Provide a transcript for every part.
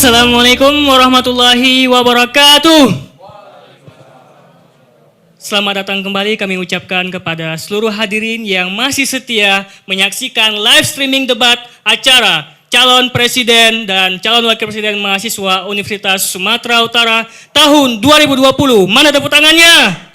Assalamualaikum warahmatullahi wabarakatuh. Selamat datang kembali kami ucapkan kepada seluruh hadirin yang masih setia menyaksikan live streaming debat acara calon presiden dan calon wakil presiden mahasiswa Universitas Sumatera Utara tahun 2020. Mana tepuk tangannya?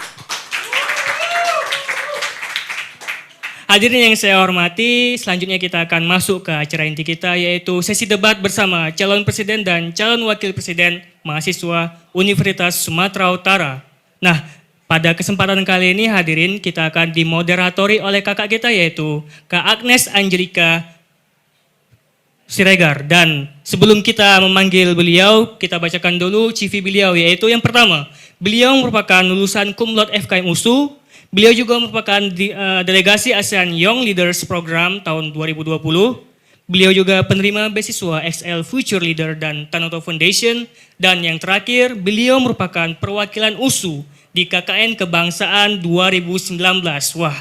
Hadirin yang saya hormati, selanjutnya kita akan masuk ke acara inti kita yaitu sesi debat bersama calon presiden dan calon wakil presiden mahasiswa Universitas Sumatera Utara. Nah, pada kesempatan kali ini hadirin kita akan dimoderatori oleh kakak kita yaitu Kak Agnes Angelika Siregar. Dan sebelum kita memanggil beliau, kita bacakan dulu CV beliau yaitu yang pertama, beliau merupakan lulusan Cum Laude FKM USU. Beliau juga merupakan delegasi ASEAN Young Leaders Program tahun 2020. Beliau juga penerima beasiswa XL Future Leader dan Tanoto Foundation. Dan yang terakhir, beliau merupakan perwakilan USU di KKN Kebangsaan 2019. Wah,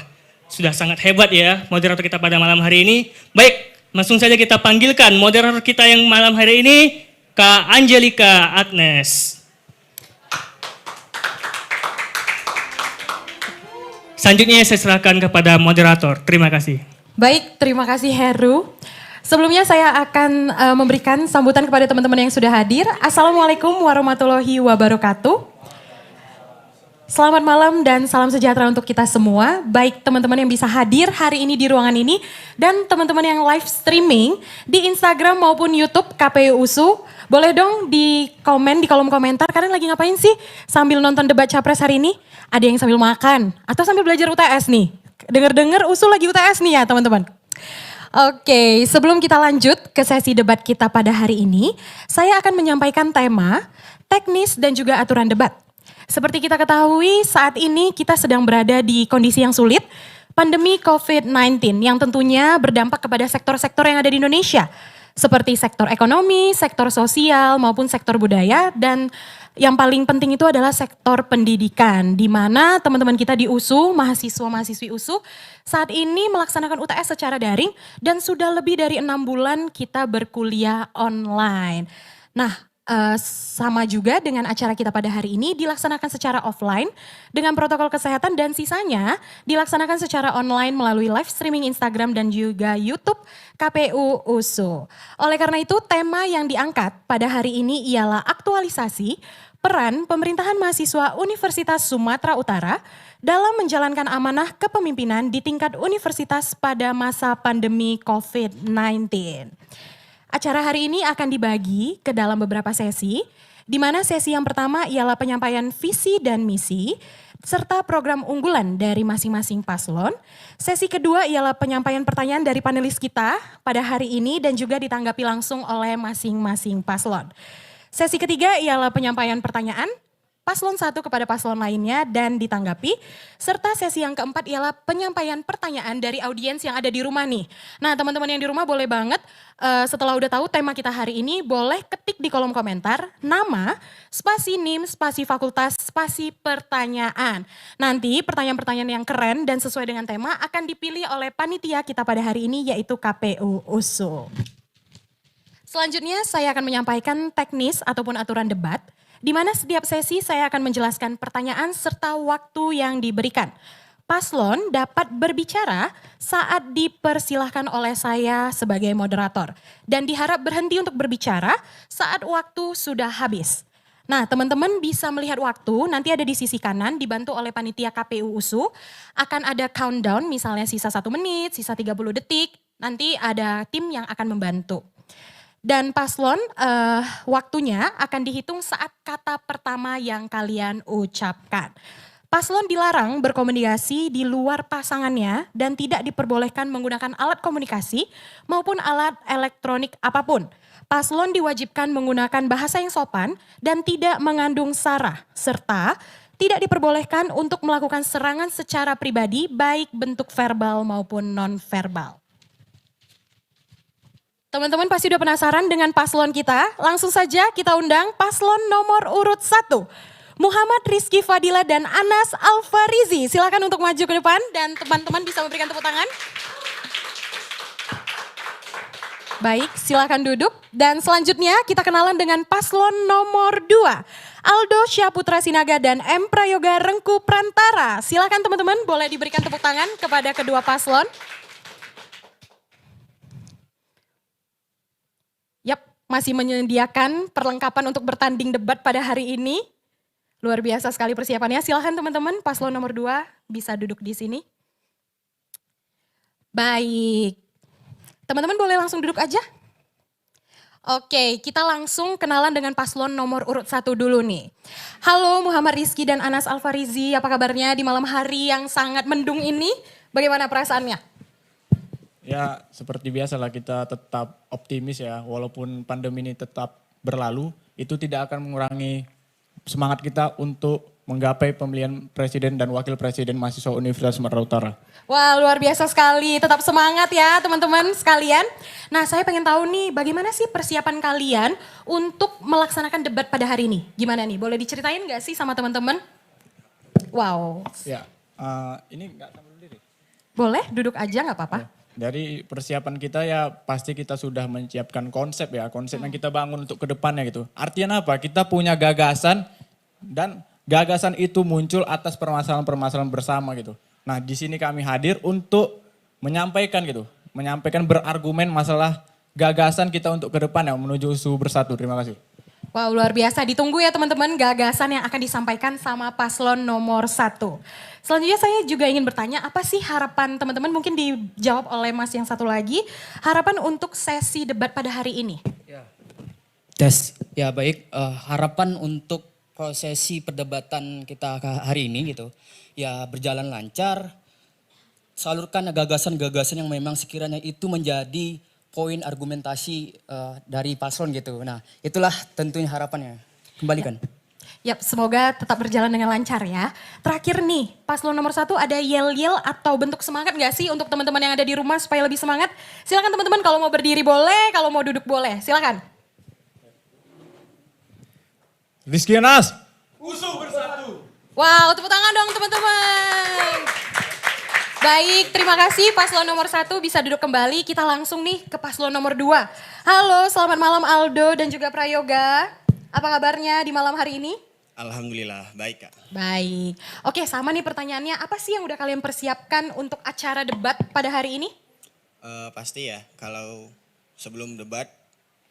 sudah sangat hebat ya moderator kita pada malam hari ini. Baik, langsung saja kita panggilkan moderator kita yang malam hari ini, Kak Angelika Agnes. Selanjutnya saya serahkan kepada moderator. Terima kasih. Baik, terima kasih Heru. Sebelumnya saya akan memberikan sambutan kepada teman-teman yang sudah hadir. Assalamualaikum warahmatullahi wabarakatuh. Selamat malam dan salam sejahtera untuk kita semua. Baik teman-teman yang bisa hadir hari ini di ruangan ini dan teman-teman yang live streaming di Instagram maupun YouTube KPU USU. Boleh dong di komen di kolom komentar, kalian lagi ngapain sih sambil nonton debat capres hari ini? Ada yang sambil makan atau sambil belajar UTS nih? Dengar-dengar USU lagi UTS nih ya teman-teman. Oke, sebelum kita lanjut ke sesi debat kita pada hari ini, saya akan menyampaikan tema, teknis dan juga aturan debat. Seperti kita ketahui saat ini kita sedang berada di kondisi yang sulit, pandemi COVID-19 yang tentunya berdampak kepada sektor-sektor yang ada di Indonesia. Seperti sektor ekonomi, sektor sosial maupun sektor budaya dan yang paling penting itu adalah sektor pendidikan di mana teman-teman kita di USU, mahasiswa-mahasiswi USU saat ini melaksanakan UTS secara daring dan sudah lebih dari 6 bulan kita berkuliah online. Nah, sama juga dengan acara kita pada hari ini dilaksanakan secara offline dengan protokol kesehatan dan sisanya dilaksanakan secara online melalui live streaming Instagram dan juga YouTube KPU USU. Oleh karena itu tema yang diangkat pada hari ini ialah aktualisasi peran pemerintahan mahasiswa Universitas Sumatera Utara dalam menjalankan amanah kepemimpinan di tingkat universitas pada masa pandemi COVID-19. Acara hari ini akan dibagi ke dalam beberapa sesi, di mana sesi yang pertama ialah penyampaian visi dan misi, serta program unggulan dari masing-masing paslon. Sesi kedua ialah penyampaian pertanyaan dari panelis kita pada hari ini dan juga ditanggapi langsung oleh masing-masing paslon. Sesi ketiga ialah penyampaian pertanyaan paslon 1 kepada paslon lainnya dan ditanggapi. Serta sesi yang keempat ialah penyampaian pertanyaan dari audiens yang ada di rumah nih. Nah teman-teman yang di rumah boleh banget setelah udah tahu tema kita hari ini boleh ketik di kolom komentar nama, spasi NIM, spasi fakultas, spasi pertanyaan. Nanti pertanyaan-pertanyaan yang keren dan sesuai dengan tema akan dipilih oleh panitia kita pada hari ini yaitu KPU USU. Selanjutnya saya akan menyampaikan teknis ataupun aturan debat. Di mana setiap sesi saya akan menjelaskan pertanyaan serta waktu yang diberikan. Paslon dapat berbicara saat dipersilahkan oleh saya sebagai moderator. Dan diharap berhenti untuk berbicara saat waktu sudah habis. Nah teman-teman bisa melihat waktu, nanti ada di sisi kanan dibantu oleh panitia KPU USU. Akan ada countdown misalnya sisa 1 menit, sisa 30 detik, nanti ada tim yang akan membantu. Dan paslon waktunya akan dihitung saat kata pertama yang kalian ucapkan. Paslon dilarang berkomunikasi di luar pasangannya dan tidak diperbolehkan menggunakan alat komunikasi maupun alat elektronik apapun. Paslon diwajibkan menggunakan bahasa yang sopan dan tidak mengandung sara serta tidak diperbolehkan untuk melakukan serangan secara pribadi baik bentuk verbal maupun non-verbal. Teman-teman pasti udah penasaran dengan paslon kita. Langsung saja kita undang paslon nomor urut 1. Muhammad Rizky Fadila dan Anas Alfarizi. Silakan untuk maju ke depan dan teman-teman bisa memberikan tepuk tangan. Baik, silakan duduk. Dan selanjutnya kita kenalan dengan paslon nomor 2. Aldo Syaputra Sinaga dan M. Prayoga Rengku Prantara. Silakan teman-teman, boleh diberikan tepuk tangan kepada kedua paslon. Yap, masih menyediakan perlengkapan untuk bertanding debat pada hari ini. Luar biasa sekali persiapannya. Silakan teman-teman, paslon nomor 2 bisa duduk di sini. Baik. Teman-teman boleh langsung duduk aja. Oke, kita langsung kenalan dengan paslon nomor urut 1 dulu nih. Halo Muhammad Rizky dan Anas Alfarizi, apa kabarnya di malam hari yang sangat mendung ini? Bagaimana perasaannya? Ya seperti biasa lah, kita tetap optimis ya, walaupun pandemi ini tetap berlalu, itu tidak akan mengurangi semangat kita untuk menggapai pemilihan presiden dan wakil presiden mahasiswa Universitas Sumatera Utara. Wah, luar biasa sekali, tetap semangat ya teman-teman sekalian. Nah, saya pengen tahu nih bagaimana sih persiapan kalian untuk melaksanakan debat pada hari ini? Gimana nih, boleh diceritain gak sih sama teman-teman? Wow. Ya, ini nggak sambil diri. Boleh, duduk aja gak apa-apa. Dari persiapan kita ya pasti kita sudah menyiapkan konsep ya, konsep yang kita bangun untuk ke depannya gitu. Artinya apa? Kita punya gagasan dan gagasan itu muncul atas permasalahan-permasalahan bersama gitu. Nah di sini kami hadir untuk menyampaikan gitu, menyampaikan berargumen masalah gagasan kita untuk ke depan ya menuju USU Bersatu. Terima kasih. Wow, luar biasa. Ditunggu ya teman-teman gagasan yang akan disampaikan sama paslon nomor 1. Selanjutnya saya juga ingin bertanya, apa sih harapan teman-teman, mungkin dijawab oleh Mas yang satu lagi, harapan untuk sesi debat pada hari ini? Ya baik, harapan untuk prosesi perdebatan kita hari ini gitu, ya berjalan lancar, salurkan gagasan-gagasan yang memang sekiranya itu menjadi poin argumentasi dari paslon gitu. Nah itulah tentunya harapannya, kembalikan. Yap, semoga tetap berjalan dengan lancar ya. Terakhir nih, paslon nomor 1 ada yel-yel atau bentuk semangat gak sih untuk teman-teman yang ada di rumah supaya lebih semangat? Silakan teman-teman, kalau mau berdiri boleh, kalau mau duduk boleh, silakan. Rizky Anas. USU Bersatu. Wow, tepuk tangan dong teman-teman. Baik, terima kasih paslon nomor 1 bisa duduk kembali. Kita langsung nih ke paslon nomor 2. Halo, selamat malam Aldo dan juga Prayoga. Apa kabarnya di malam hari ini? Alhamdulillah, baik Kak. Baik. Oke, sama nih pertanyaannya. Apa sih yang udah kalian persiapkan untuk acara debat pada hari ini? Pasti ya, kalau sebelum debat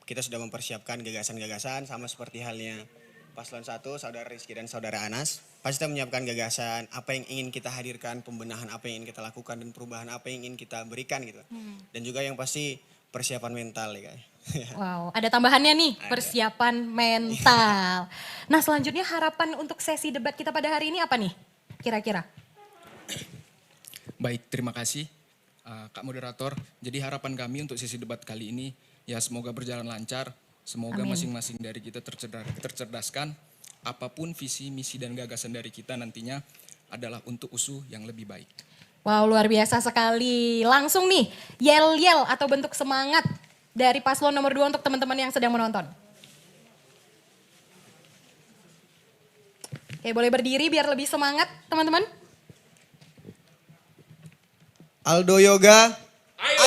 kita sudah mempersiapkan gagasan-gagasan sama seperti halnya Paslon 1, Saudara Rizky dan Saudara Anas. Pasti kita menyiapkan gagasan, apa yang ingin kita hadirkan, pembenahan apa yang ingin kita lakukan, dan perubahan apa yang ingin kita berikan gitu. Dan juga yang pasti persiapan mental ya Kak. Wow, ada tambahannya nih, persiapan mental. Nah selanjutnya harapan untuk sesi debat kita pada hari ini apa nih kira-kira? Baik, terima kasih Kak Moderator. Jadi harapan kami untuk sesi debat kali ini ya semoga berjalan lancar. Semoga masing-masing dari kita tercerdaskan. Apapun visi, misi, dan gagasan dari kita nantinya adalah untuk USU yang lebih baik. Wow, luar biasa sekali. Langsung nih, yel-yel atau bentuk semangat dari paslon nomor 2 untuk teman-teman yang sedang menonton. Oke, boleh berdiri biar lebih semangat teman-teman. Aldo Yoga,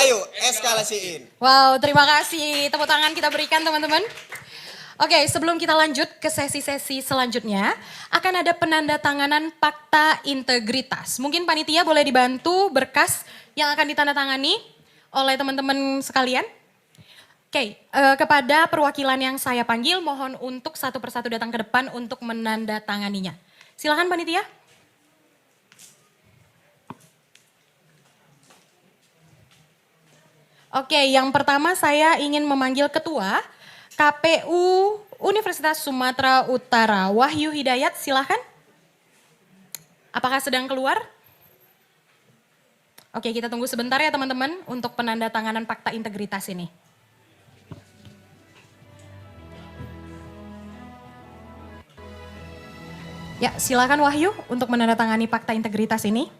ayo eskalasiin. Wow, terima kasih. Tepuk tangan kita berikan teman-teman. Oke, sebelum kita lanjut ke sesi-sesi selanjutnya, akan ada penandatanganan fakta integritas. Mungkin panitia boleh dibantu berkas yang akan ditandatangani oleh teman-teman sekalian. Oke, kepada perwakilan yang saya panggil, mohon untuk satu persatu datang ke depan untuk menandatanganinya. Silakan panitia. Oke, yang pertama saya ingin memanggil Ketua KPU Universitas Sumatera Utara, Wahyu Hidayat, silahkan. Apakah sedang keluar? Oke, kita tunggu sebentar ya teman-teman untuk penandatanganan fakta integritas ini. Ya, silakan Wahyu untuk menandatangani fakta integritas ini.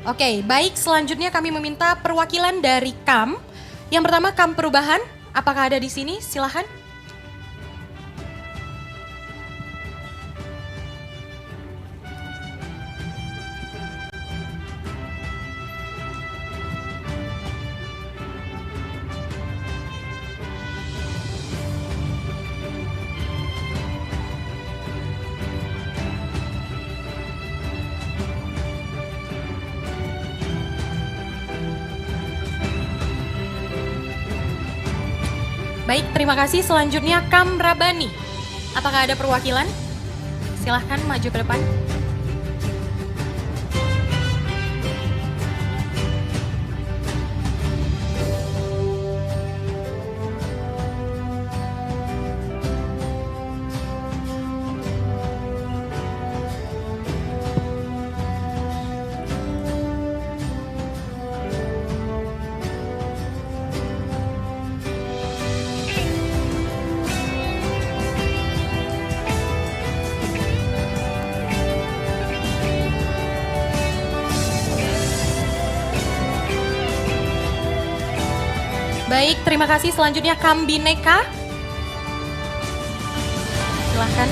Oke, baik, selanjutnya kami meminta perwakilan dari KAM. Yang pertama KAM Perubahan, apakah ada di sini? Silahkan. Baik, terima kasih. Selanjutnya Kamrabani. Apakah ada perwakilan? Silahkan maju ke depan. Baik, terima kasih. Selanjutnya Kambineka. Silahkan.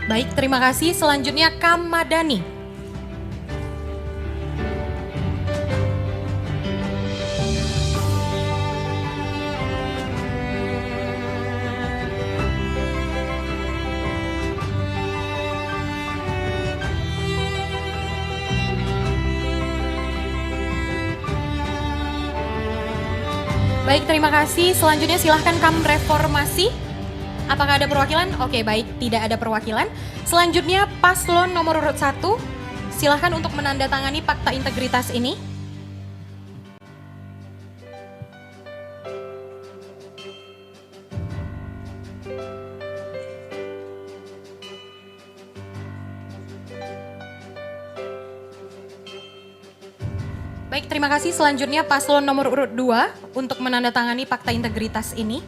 Baik, terima kasih. Selanjutnya Kamadani. Baik, terima kasih. Selanjutnya silahkan Kamreformasi. Apakah ada perwakilan? Oke, baik, tidak ada perwakilan. Selanjutnya paslon nomor urut 1. Silahkan untuk menandatangani fakta integritas ini. Baik, terima kasih. Selanjutnya paslon nomor urut 2 untuk menandatangani fakta integritas ini.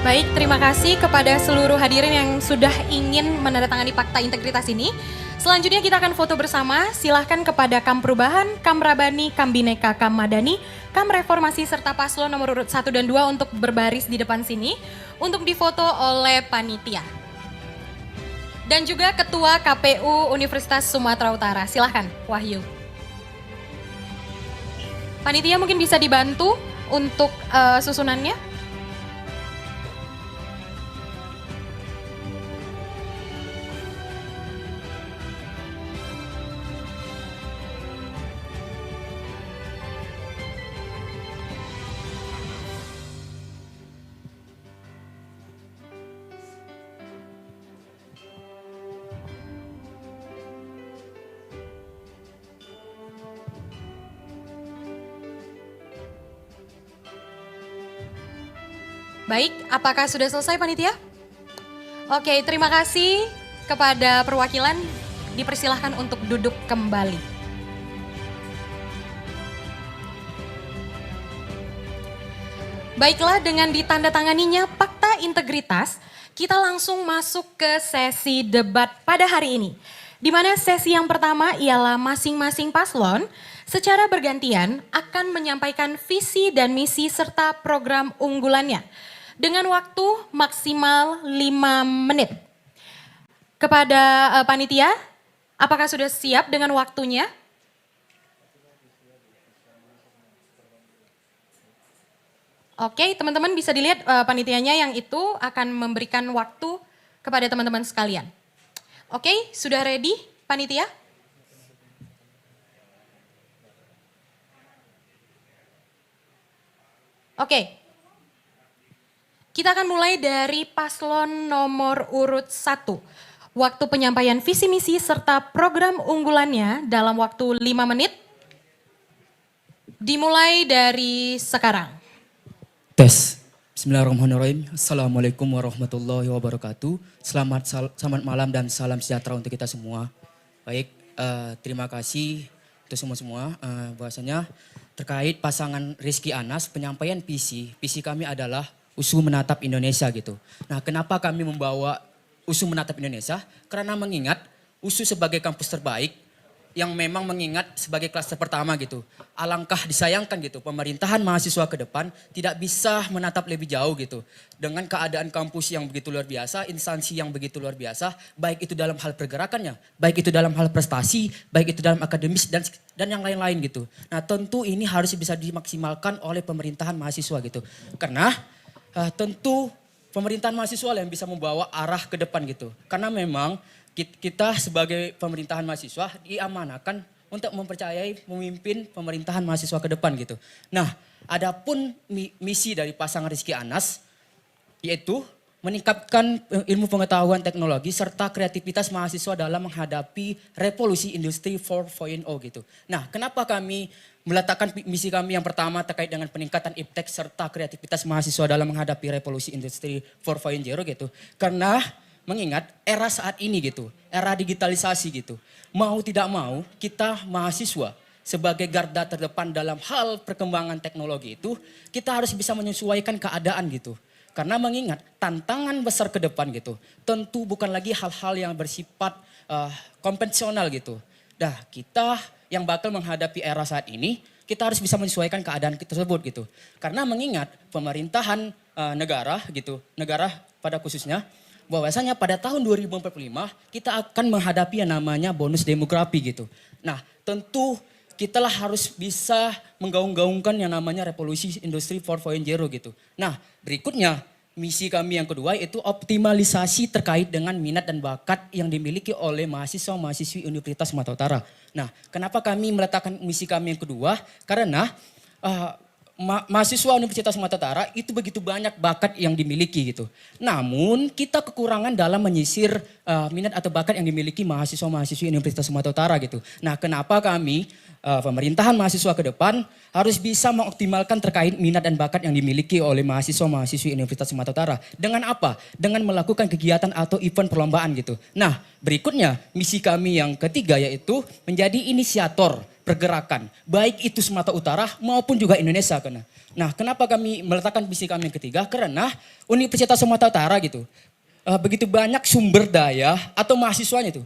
Baik, terima kasih kepada seluruh hadirin yang sudah ingin menandatangani fakta integritas ini. Selanjutnya kita akan foto bersama. Silahkan kepada Kam Perubahan, Kamrabani, Kambineka, Kamadani, Kam Reformasi serta paslon nomor urut 1 dan 2 untuk berbaris di depan sini untuk difoto oleh panitia. Dan juga Ketua KPU Universitas Sumatera Utara. Silahkan, Wahyu. Panitia mungkin bisa dibantu untuk susunannya. Baik, apakah sudah selesai panitia? Oke, terima kasih kepada perwakilan. Dipersilahkan untuk duduk kembali. Baiklah, dengan ditandatanganinya fakta integritas, kita langsung masuk ke sesi debat pada hari ini. Di mana sesi yang pertama ialah masing-masing paslon secara bergantian akan menyampaikan visi dan misi serta program unggulannya dengan waktu maksimal 5 menit. Kepada panitia, apakah sudah siap dengan waktunya? Oke, teman-teman bisa dilihat panitianya yang itu akan memberikan waktu kepada teman-teman sekalian. Oke, sudah ready panitia? Oke. Kita akan mulai dari paslon nomor urut 1. Waktu penyampaian visi misi serta program unggulannya dalam waktu 5 menit. Dimulai dari sekarang. Tes. Bismillahirrahmanirrahim. Assalamualaikum warahmatullahi wabarakatuh. Selamat malam dan salam sejahtera untuk kita semua. Baik, terima kasih itu semua bahwasanya terkait pasangan Rizky Anas, penyampaian visi kami adalah USU Menatap Indonesia gitu. Nah, kenapa kami membawa USU Menatap Indonesia? Karena mengingat USU sebagai kampus terbaik yang memang mengingat sebagai klaster pertama gitu. Alangkah disayangkan gitu, pemerintahan mahasiswa ke depan tidak bisa menatap lebih jauh gitu. Dengan keadaan kampus yang begitu luar biasa, instansi yang begitu luar biasa, baik itu dalam hal pergerakannya, baik itu dalam hal prestasi, baik itu dalam akademis dan yang lain-lain gitu. Nah, tentu ini harus bisa dimaksimalkan oleh pemerintahan mahasiswa gitu. Karena tentu pemerintahan mahasiswa yang bisa membawa arah ke depan gitu. Karena memang kita sebagai pemerintahan mahasiswa diamanakan untuk memimpin pemerintahan mahasiswa ke depan gitu. Nah, adapun misi dari pasangan Rizky Anas yaitu meningkatkan ilmu pengetahuan teknologi serta kreativitas mahasiswa dalam menghadapi revolusi industri 4.0 gitu. Nah, kenapa kami meletakkan misi kami yang pertama terkait dengan peningkatan iptek serta kreativitas mahasiswa dalam menghadapi revolusi industri 4.0 gitu. Karena mengingat era saat ini gitu, era digitalisasi gitu. Mau tidak mau kita mahasiswa sebagai garda terdepan dalam hal perkembangan teknologi itu, kita harus bisa menyesuaikan keadaan gitu. Karena mengingat tantangan besar ke depan gitu, tentu bukan lagi hal-hal yang bersifat konvensional gitu. Dah kita yang bakal menghadapi era saat ini, kita harus bisa menyesuaikan keadaan tersebut gitu. Karena mengingat pemerintahan negara gitu, negara pada khususnya, bahwasanya pada tahun 2045 kita akan menghadapi yang namanya bonus demografi gitu. Nah, tentu kita lah harus bisa menggaung-gaungkan yang namanya revolusi industri 4.0 gitu. Nah, berikutnya misi kami yang kedua yaitu optimalisasi terkait dengan minat dan bakat yang dimiliki oleh mahasiswa-mahasiswi Universitas Sumatera Utara. Nah, kenapa kami meletakkan misi kami yang kedua? Karena mahasiswa Universitas Sumatera Utara itu begitu banyak bakat yang dimiliki gitu. Namun kita kekurangan dalam menyisir minat atau bakat yang dimiliki mahasiswa-mahasiswi Universitas Sumatera Utara gitu. Nah, kenapa kami pemerintahan mahasiswa ke depan harus bisa mengoptimalkan terkait minat dan bakat yang dimiliki oleh mahasiswa-mahasiswi Universitas Sumatera Utara. Dengan apa? Dengan melakukan kegiatan atau event perlombaan gitu. Nah, berikutnya misi kami yang ketiga yaitu menjadi inisiator pergerakan, baik itu Sumatera Utara maupun juga Indonesia. Nah, kenapa kami meletakkan misi kami yang ketiga? Karena Universitas Sumatera Utara gitu, begitu banyak sumber daya atau mahasiswanya itu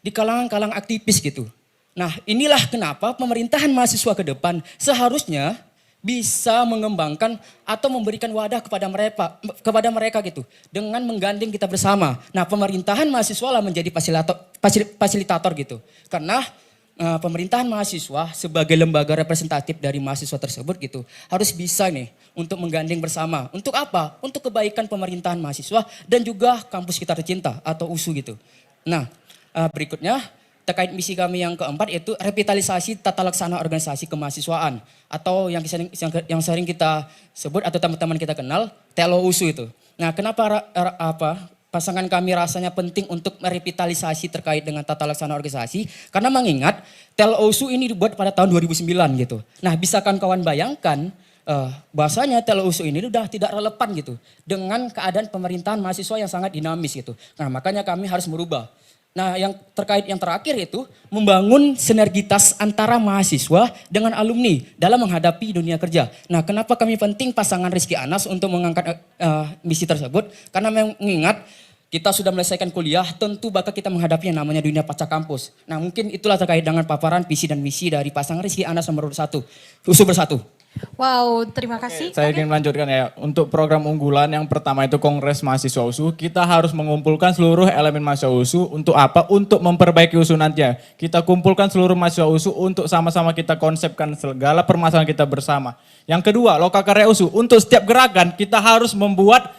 di kalangan-kalangan aktivis gitu. Nah, inilah kenapa pemerintahan mahasiswa ke depan seharusnya bisa mengembangkan atau memberikan wadah kepada mereka gitu dengan menggandeng kita bersama. Nah, pemerintahan mahasiswa lah menjadi fasilitator gitu. Karena pemerintahan mahasiswa sebagai lembaga representatif dari mahasiswa tersebut gitu harus bisa nih untuk menggandeng bersama. Untuk apa? Untuk kebaikan pemerintahan mahasiswa dan juga kampus kita tercinta atau USU gitu. Nah, berikutnya terkait misi kami yang keempat yaitu revitalisasi tata laksana organisasi kemahasiswaan atau yang sering kita sebut atau teman-teman kita kenal TLO USU itu. Nah, kenapa pasangan kami rasanya penting untuk merevitalisasi terkait dengan tata laksana organisasi? Karena mengingat TLOSU ini dibuat pada tahun 2009 gitu. Nah, bisa kawan bayangkan bahasanya TLOSU ini sudah tidak relevan gitu dengan keadaan pemerintahan mahasiswa yang sangat dinamis gitu. Nah, makanya kami harus merubah. Nah, yang terakhir itu membangun sinergitas antara mahasiswa dengan alumni dalam menghadapi dunia kerja. Nah, kenapa kami penting pasangan Rizky Anas untuk mengangkat misi tersebut? Karena mengingat kita sudah menyelesaikan kuliah, tentu bakal kita menghadapi yang namanya dunia pasca kampus. Nah, mungkin itulah terkait dengan paparan visi dan misi dari pasangan Rizky Anas nomor 1, USU Bersatu. Wow, terima kasih. Saya ingin melanjutkan ya, untuk program unggulan yang pertama itu Kongres Mahasiswa USU, kita harus mengumpulkan seluruh elemen mahasiswa USU untuk apa? Untuk memperbaiki USU nantinya. Kita kumpulkan seluruh mahasiswa USU untuk sama-sama kita konsepkan segala permasalahan kita bersama. Yang kedua, lokakarya USU, untuk setiap gerakan kita harus membuat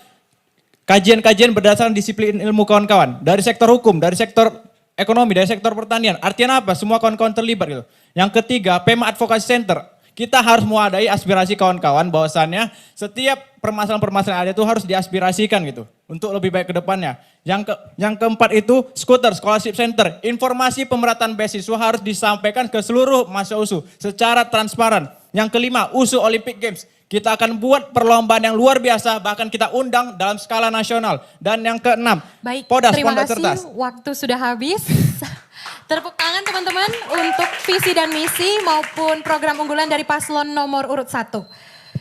kajian-kajian berdasarkan disiplin ilmu kawan-kawan. Dari sektor hukum, dari sektor ekonomi, dari sektor pertanian. Artinya apa? Semua kawan-kawan terlibat gitu. Yang ketiga, PEMA Advocacy Center. Kita harus mewadai aspirasi kawan-kawan bahwasannya setiap permasalahan-permasalahan ada itu harus diaspirasikan gitu. Untuk lebih baik ke depannya. Yang keempat itu skuter, scholarship center. Informasi pemerataan beasiswa harus disampaikan ke seluruh mahasiswa USU secara transparan. Yang kelima, USU Olympic Games. Kita akan buat perlombaan yang luar biasa, bahkan kita undang dalam skala nasional. Dan yang keenam, Baik, Podas terima Pondok kasih. Cerdas. Waktu sudah habis. Tepuk tangan teman-teman untuk visi dan misi maupun program unggulan dari paslon nomor urut 1.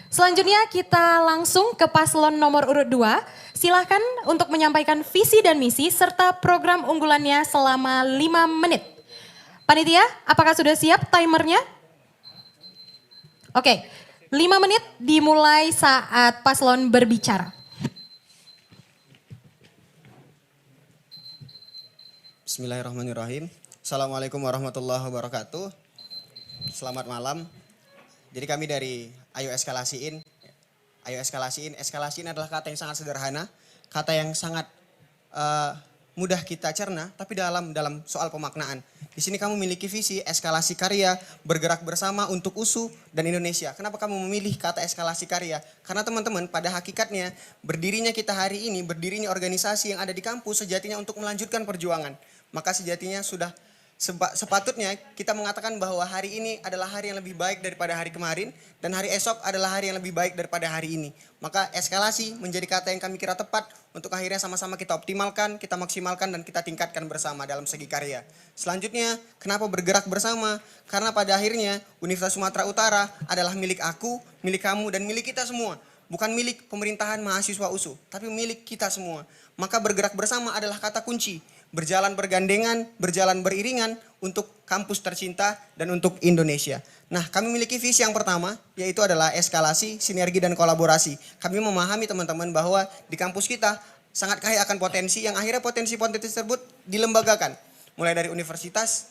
Selanjutnya kita langsung ke paslon nomor urut 2. Silahkan untuk menyampaikan visi dan misi serta program unggulannya selama 5 menit. Panitia, apakah sudah siap timernya? Oke, 5 menit dimulai saat paslon berbicara. Bismillahirrahmanirrahim. Assalamualaikum warahmatullahi wabarakatuh. Selamat malam. Jadi kami dari Ayo Eskalasiin. Ayo Eskalasiin. Eskalasiin adalah kata yang sangat sederhana, kata yang sangat mudah kita cerna, tapi dalam soal pemaknaan. Di sini kamu memiliki visi eskalasi karya, bergerak bersama untuk USU dan Indonesia. Kenapa kamu memilih kata eskalasi karya? Karena teman-teman, pada hakikatnya berdirinya kita hari ini, berdirinya organisasi yang ada di kampus sejatinya untuk melanjutkan perjuangan. Maka sejatinya sudah sepatutnya kita mengatakan bahwa hari ini adalah hari yang lebih baik daripada hari kemarin dan hari esok adalah hari yang lebih baik daripada hari ini. Maka eskalasi menjadi kata yang kami kira tepat untuk akhirnya sama-sama kita optimalkan, kita maksimalkan dan kita tingkatkan bersama dalam segi karya. Selanjutnya, kenapa bergerak bersama? Karena pada akhirnya Universitas Sumatera Utara adalah milik aku, milik kamu dan milik kita semua. Bukan milik pemerintahan mahasiswa USU, tapi milik kita semua. Maka bergerak bersama adalah kata kunci. Berjalan bergandengan, berjalan beriringan untuk kampus tercinta dan untuk Indonesia. Nah, kami memiliki visi yang pertama, yaitu adalah eskalasi, sinergi, dan kolaborasi. Kami memahami teman-teman bahwa di kampus kita sangat kaya akan potensi, yang akhirnya potensi-potensi tersebut dilembagakan. Mulai dari universitas,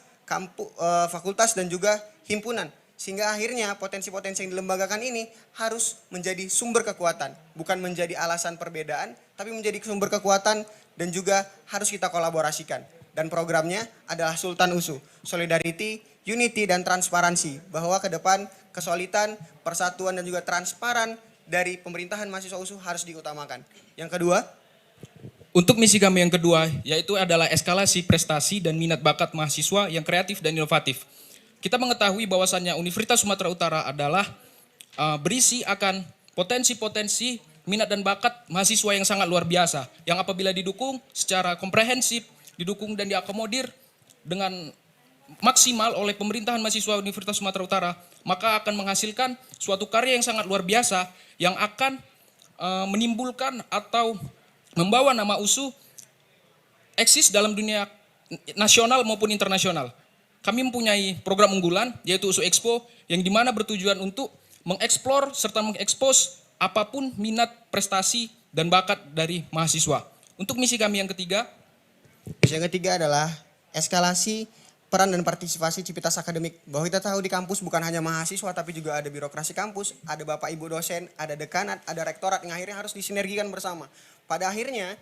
fakultas, dan juga himpunan. Sehingga akhirnya potensi-potensi yang dilembagakan ini harus menjadi sumber kekuatan. Bukan menjadi alasan perbedaan, tapi menjadi sumber kekuatan dan juga harus kita kolaborasikan. Dan programnya adalah Sultan USU, Solidarity, Unity, dan Transparansi. Bahwa ke depan kesolidan, persatuan, dan juga transparan dari pemerintahan mahasiswa USU harus diutamakan. Yang kedua, Untuk misi kami yang kedua, yaitu adalah eskalasi prestasi dan minat bakat mahasiswa yang kreatif dan inovatif. Kita mengetahui bahwasannya Universitas Sumatera Utara adalah berisi akan potensi-potensi minat dan bakat mahasiswa yang sangat luar biasa. Yang apabila didukung secara komprehensif, didukung dan diakomodir dengan maksimal oleh pemerintahan mahasiswa Universitas Sumatera Utara, maka akan menghasilkan suatu karya yang sangat luar biasa yang akan menimbulkan atau membawa nama USU eksis dalam dunia nasional maupun internasional. Kami mempunyai program unggulan yaitu USU Expo yang dimana bertujuan untuk mengeksplor serta mengekspos apapun minat, prestasi, dan bakat dari mahasiswa. Untuk misi kami yang ketiga. misi yang ketiga adalah eskalasi peran dan partisipasi civitas akademik. Bahwa kita tahu di kampus bukan hanya mahasiswa tapi juga ada birokrasi kampus, ada bapak ibu dosen, ada dekanat, ada rektorat yang akhirnya harus disinergikan bersama. Pada akhirnya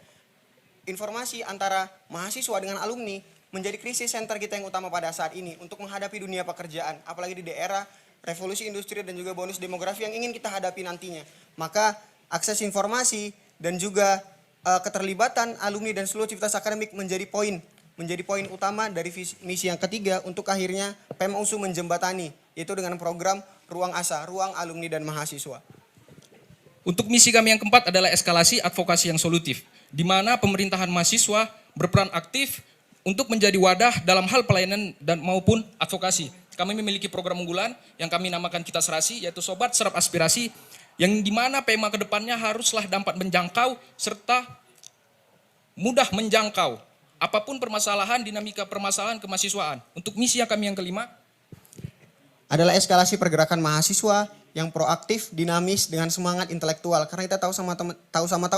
informasi antara mahasiswa dengan alumni menjadi krisis center kita yang utama pada saat ini untuk menghadapi dunia pekerjaan. Apalagi di daerah revolusi industri dan juga bonus demografi yang ingin kita hadapi nantinya. Maka akses informasi dan juga keterlibatan alumni dan seluruh civitas akademik menjadi poin utama dari misi yang ketiga untuk akhirnya PEM USU menjembatani, yaitu dengan program Ruang Asa, Ruang Alumni dan Mahasiswa. Untuk misi kami yang keempat adalah eskalasi advokasi yang solutif, di mana pemerintahan mahasiswa berperan aktif untuk menjadi wadah dalam hal pelayanan dan maupun advokasi. Kami memiliki program unggulan yang kami namakan Kita Serasi, yaitu Sobat Serap Aspirasi, yang dimana tema kedepannya haruslah dapat menjangkau serta mudah menjangkau apapun permasalahan, dinamika permasalahan kemahasiswaan. Untuk misi kami yang kelima adalah eskalasi pergerakan mahasiswa yang proaktif, dinamis, dengan semangat intelektual. Karena kita tahu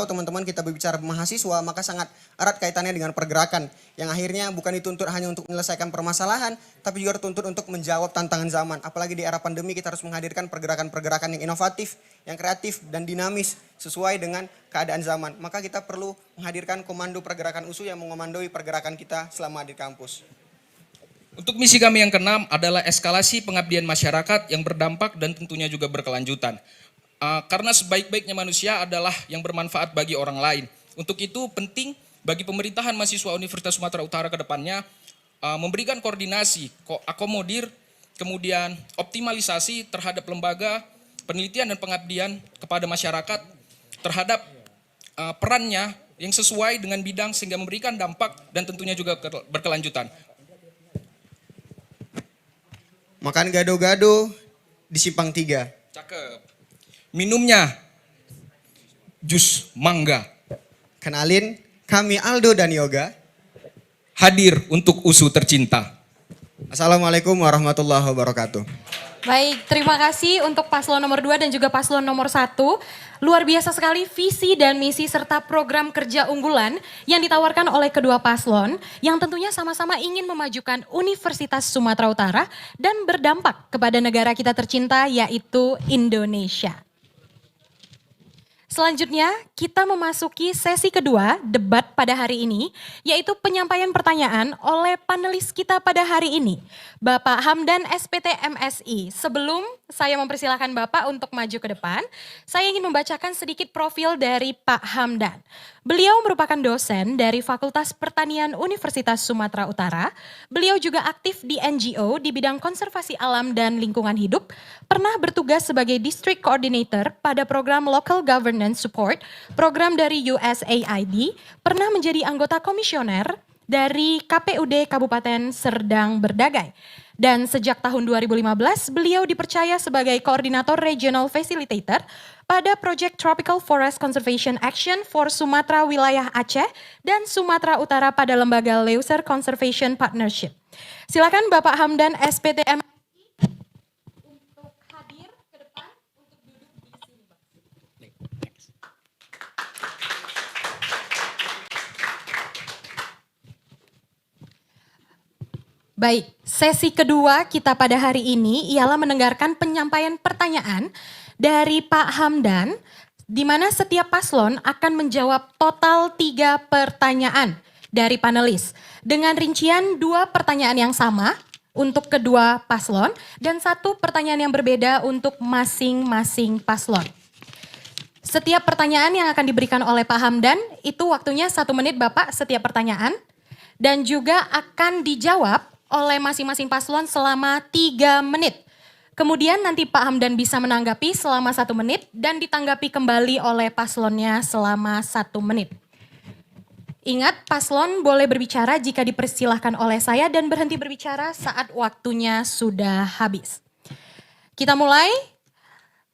teman-teman kita berbicara mahasiswa, maka sangat erat kaitannya dengan pergerakan. Yang akhirnya bukan dituntut hanya untuk menyelesaikan permasalahan, tapi juga dituntut untuk menjawab tantangan zaman. Apalagi di era pandemi kita harus menghadirkan pergerakan-pergerakan yang inovatif, yang kreatif, dan dinamis sesuai dengan keadaan zaman. Maka kita perlu menghadirkan komando pergerakan USU yang mengomandoi pergerakan kita selama di kampus. Untuk misi kami yang keenam adalah eskalasi pengabdian masyarakat yang berdampak dan tentunya juga berkelanjutan. Karena sebaik-baiknya manusia adalah yang bermanfaat bagi orang lain. Untuk itu penting bagi pemerintahan mahasiswa Universitas Sumatera Utara ke depannya memberikan koordinasi, akomodir, kemudian optimalisasi terhadap lembaga penelitian dan pengabdian kepada masyarakat terhadap perannya yang sesuai dengan bidang sehingga memberikan dampak dan tentunya juga berkelanjutan. Makan gado-gado di Simpang 3. Cakep. Minumnya jus mangga. Kenalin, kami Aldo dan Yoga. Hadir untuk USU tercinta. Assalamualaikum warahmatullahi wabarakatuh. Baik, terima kasih untuk paslon nomor 2 dan juga paslon nomor 1. Luar biasa sekali visi dan misi serta program kerja unggulan yang ditawarkan oleh kedua paslon yang tentunya sama-sama ingin memajukan Universitas Sumatera Utara dan berdampak kepada negara kita tercinta yaitu Indonesia. Selanjutnya kita memasuki sesi kedua debat pada hari ini, yaitu penyampaian pertanyaan oleh panelis kita pada hari ini, Bapak Hamdan SPT MSI. Sebelum saya mempersilahkan Bapak untuk maju ke depan, saya ingin membacakan sedikit profil dari Pak Hamdan. Beliau merupakan dosen dari Fakultas Pertanian Universitas Sumatera Utara. Beliau juga aktif di NGO di bidang konservasi alam dan lingkungan hidup. Pernah bertugas sebagai District Coordinator pada program Local Governance Support, program dari USAID. Pernah menjadi anggota komisioner dari KPUD Kabupaten Serdang Berdagai. Dan sejak tahun 2015, beliau dipercaya sebagai Koordinator Regional Facilitator pada Project Tropical Forest Conservation Action for Sumatera Wilayah Aceh dan Sumatera Utara pada lembaga Leuser Conservation Partnership. Silakan Bapak Hamdan SPTM untuk hadir ke depan untuk duduk di sini, Pak. Baik, sesi kedua kita pada hari ini ialah mendengarkan penyampaian pertanyaan dari Pak Hamdan, di mana setiap paslon akan menjawab total 3 pertanyaan dari panelis. Dengan rincian 2 pertanyaan yang sama untuk kedua paslon dan 1 pertanyaan yang berbeda untuk masing-masing paslon. Setiap pertanyaan yang akan diberikan oleh Pak Hamdan itu waktunya 1 menit Bapak setiap pertanyaan dan juga akan dijawab oleh masing-masing paslon selama 3 menit. Kemudian nanti Pak Hamdan bisa menanggapi selama 1 menit dan ditanggapi kembali oleh paslonnya selama 1 menit. Ingat, paslon boleh berbicara jika dipersilahkan oleh saya dan berhenti berbicara saat waktunya sudah habis. Kita mulai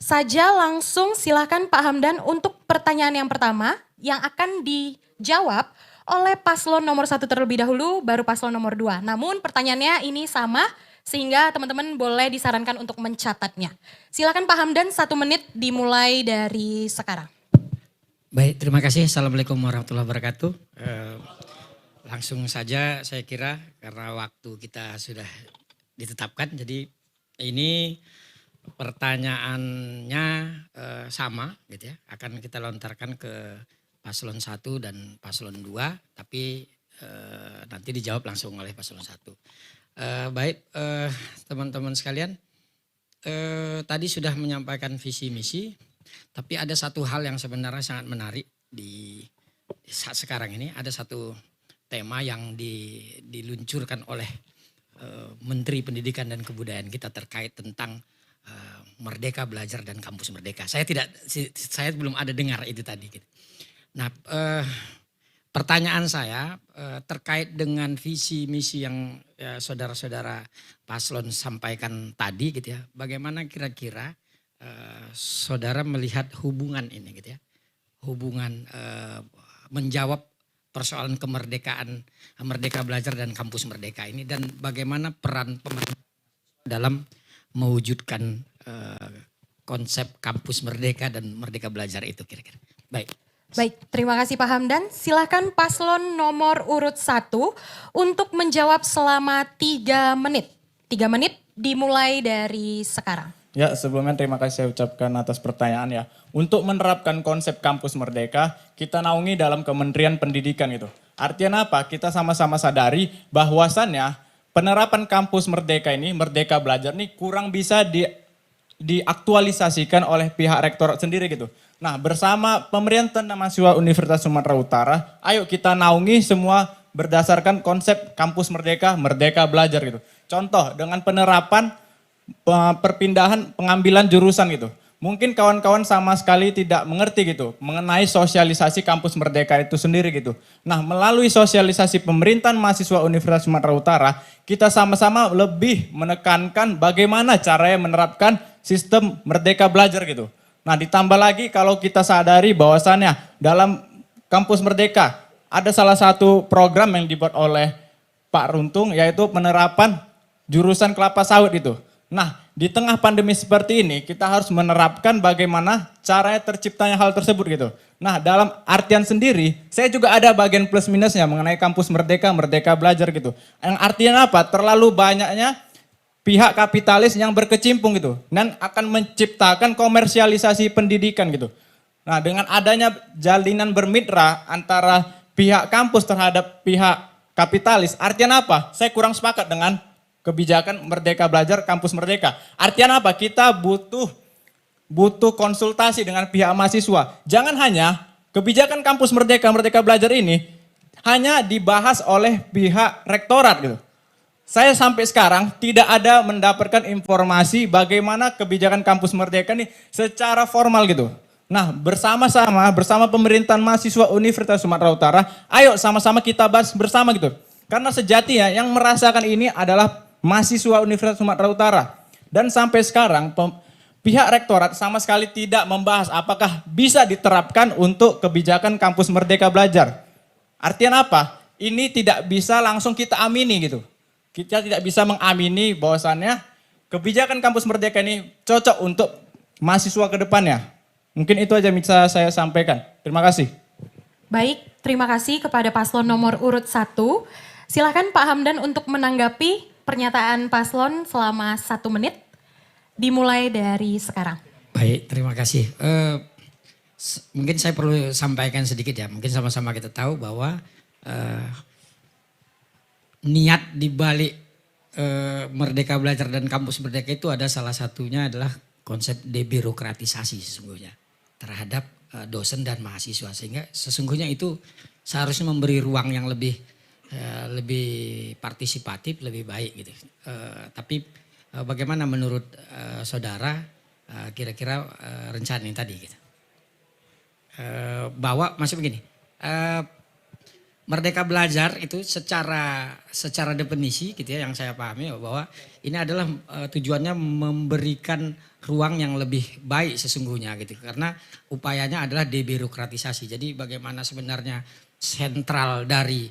saja langsung, silakan Pak Hamdan untuk pertanyaan yang pertama yang akan dijawab oleh paslon nomor 1 terlebih dahulu, baru paslon nomor 2. Namun pertanyaannya ini sama, sehingga teman-teman boleh disarankan untuk mencatatnya. Silakan Pak Hamdan, 1 menit dimulai dari sekarang. Baik, terima kasih. Assalamualaikum warahmatullahi wabarakatuh. Langsung saja saya kira karena waktu kita sudah ditetapkan, jadi ini pertanyaannya sama gitu ya, akan kita lontarkan ke paslon 1 dan paslon 2, tapi nanti dijawab langsung oleh paslon 1. Baik, teman-teman sekalian, tadi sudah menyampaikan visi misi, tapi ada satu hal yang sebenarnya sangat menarik di saat sekarang ini. Ada satu tema yang diluncurkan oleh Menteri Pendidikan dan Kebudayaan kita terkait tentang Merdeka Belajar dan Kampus Merdeka. Saya belum ada dengar itu tadi. Gitu. Nah, pertanyaan saya terkait dengan visi misi yang saudara-saudara paslon sampaikan tadi gitu ya. Bagaimana kira-kira saudara melihat hubungan ini gitu ya. Hubungan menjawab persoalan kemerdekaan, Merdeka Belajar dan Kampus Merdeka ini, dan bagaimana peran pemerintah dalam mewujudkan konsep Kampus Merdeka dan Merdeka Belajar itu kira-kira. Baik, terima kasih Pak Hamdan. Silakan paslon nomor urut 1 untuk menjawab selama 3 menit. 3 menit dimulai dari sekarang. Ya, sebelumnya terima kasih saya ucapkan atas pertanyaan ya. Untuk menerapkan konsep kampus merdeka, kita naungi dalam Kementerian Pendidikan itu. Artinya apa? Kita sama-sama sadari bahwasannya penerapan kampus merdeka ini, Merdeka Belajar ini kurang bisa diaktualisasikan oleh pihak rektorat sendiri gitu. Nah, bersama pemerintah dan mahasiswa Universitas Sumatera Utara, ayo kita naungi semua berdasarkan konsep kampus merdeka, Merdeka Belajar gitu. Contoh dengan penerapan perpindahan pengambilan jurusan gitu. mungkin kawan-kawan sama sekali tidak mengerti gitu mengenai sosialisasi kampus Merdeka itu sendiri gitu. Nah, melalui sosialisasi pemerintahan mahasiswa Universitas Sumatera Utara, kita sama-sama lebih menekankan bagaimana caranya menerapkan sistem Merdeka Belajar gitu. Nah, ditambah lagi kalau kita sadari bahwasannya dalam kampus Merdeka ada salah satu program yang dibuat oleh Pak Runtung, yaitu penerapan jurusan kelapa sawit itu. Nah, di tengah pandemi seperti ini, kita harus menerapkan bagaimana caranya terciptanya hal tersebut gitu. Nah, dalam artian sendiri, saya juga ada bagian plus minusnya mengenai kampus Merdeka, Merdeka Belajar gitu. Yang artinya apa? Terlalu banyaknya pihak kapitalis yang berkecimpung gitu. Dan akan menciptakan komersialisasi pendidikan gitu. Nah, dengan adanya jalinan bermitra antara pihak kampus terhadap pihak kapitalis, artinya apa? Saya kurang sepakat dengan kebijakan Merdeka Belajar, Kampus Merdeka. Artinya apa? Kita butuh konsultasi dengan pihak mahasiswa. Jangan hanya kebijakan Kampus Merdeka, Merdeka Belajar ini hanya dibahas oleh pihak rektorat gitu. Saya sampai sekarang tidak ada mendapatkan informasi bagaimana kebijakan Kampus Merdeka ini secara formal gitu. Nah, bersama pemerintahan mahasiswa Universitas Sumatera Utara, ayo sama-sama kita bahas bersama gitu. Karena sejatinya yang merasakan ini adalah mahasiswa Universitas Sumatera Utara. Dan sampai sekarang pihak rektorat sama sekali tidak membahas apakah bisa diterapkan untuk kebijakan Kampus Merdeka Belajar. Artinya apa? Ini tidak bisa langsung kita amini gitu. Kita tidak bisa mengamini bahwasannya kebijakan Kampus Merdeka ini cocok untuk mahasiswa ke depannya. Mungkin itu aja bisa saya sampaikan. Terima kasih. Baik, terima kasih kepada paslon nomor urut 1. Silakan Pak Hamdan untuk menanggapi pernyataan paslon selama 1 menit. Dimulai dari sekarang. Baik, terima kasih. Mungkin saya perlu sampaikan sedikit ya. Mungkin sama-sama kita tahu bahwa niat dibalik Merdeka Belajar dan Kampus Merdeka itu ada salah satunya adalah konsep debirokratisasi sesungguhnya terhadap dosen dan mahasiswa. Sehingga sesungguhnya itu seharusnya memberi ruang yang lebih partisipatif, lebih baik gitu. Tapi bagaimana menurut saudara kira-kira rencana ini tadi gitu? Bahwa masih begini, Merdeka Belajar itu secara definisi gitu ya yang saya pahami bahwa ini adalah tujuannya memberikan ruang yang lebih baik sesungguhnya gitu. Karena upayanya adalah debirokratisasi. Jadi bagaimana sebenarnya sentral dari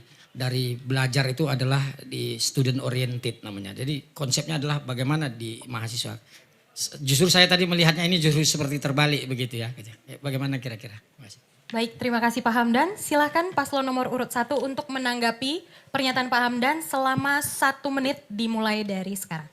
belajar itu adalah di student oriented namanya. Jadi konsepnya adalah bagaimana di mahasiswa. Justru saya tadi melihatnya ini justru seperti terbalik begitu ya. Bagaimana kira-kira? Baik, terima kasih Pak Hamdan. Silakan paslon nomor urut 1 untuk menanggapi pernyataan Pak Hamdan selama 1 menit dimulai dari sekarang.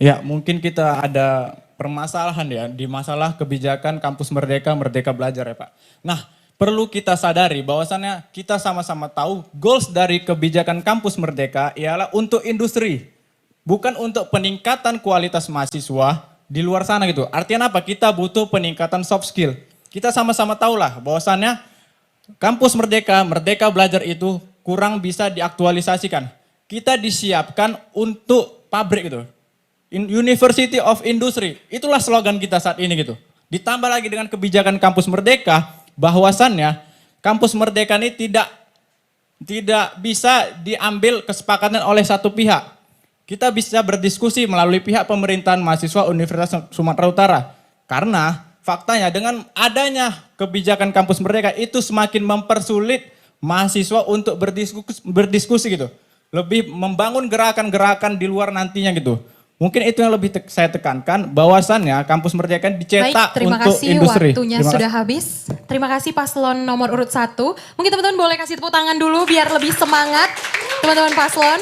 Ya, mungkin kita ada permasalahan ya di masalah kebijakan Kampus Merdeka, Merdeka Belajar ya Pak. Nah, perlu kita sadari bahwasannya kita sama-sama tahu goals dari kebijakan Kampus Merdeka ialah untuk industri. Bukan untuk peningkatan kualitas mahasiswa di luar sana gitu. Artinya apa? Kita butuh peningkatan soft skill. Kita sama-sama tahulah bahwasannya Kampus Merdeka, Merdeka Belajar itu kurang bisa diaktualisasikan. Kita disiapkan untuk pabrik gitu. University of Industry, itulah slogan kita saat ini gitu. Ditambah lagi dengan kebijakan Kampus Merdeka, bahwasannya Kampus Merdeka ini tidak bisa diambil kesepakatan oleh satu pihak. Kita bisa berdiskusi melalui pihak pemerintahan mahasiswa Universitas Sumatera Utara. Karena faktanya dengan adanya kebijakan Kampus Merdeka itu semakin mempersulit mahasiswa untuk berdiskusi gitu. Lebih membangun gerakan-gerakan di luar nantinya gitu. Mungkin itu yang lebih saya tekankan, bahwasannya Kampus Merdeka dicetak terima untuk kasih, industri. Waktunya sudah habis. Terima kasih paslon nomor urut 1. Mungkin teman-teman boleh kasih tepuk tangan dulu biar lebih semangat teman-teman paslon.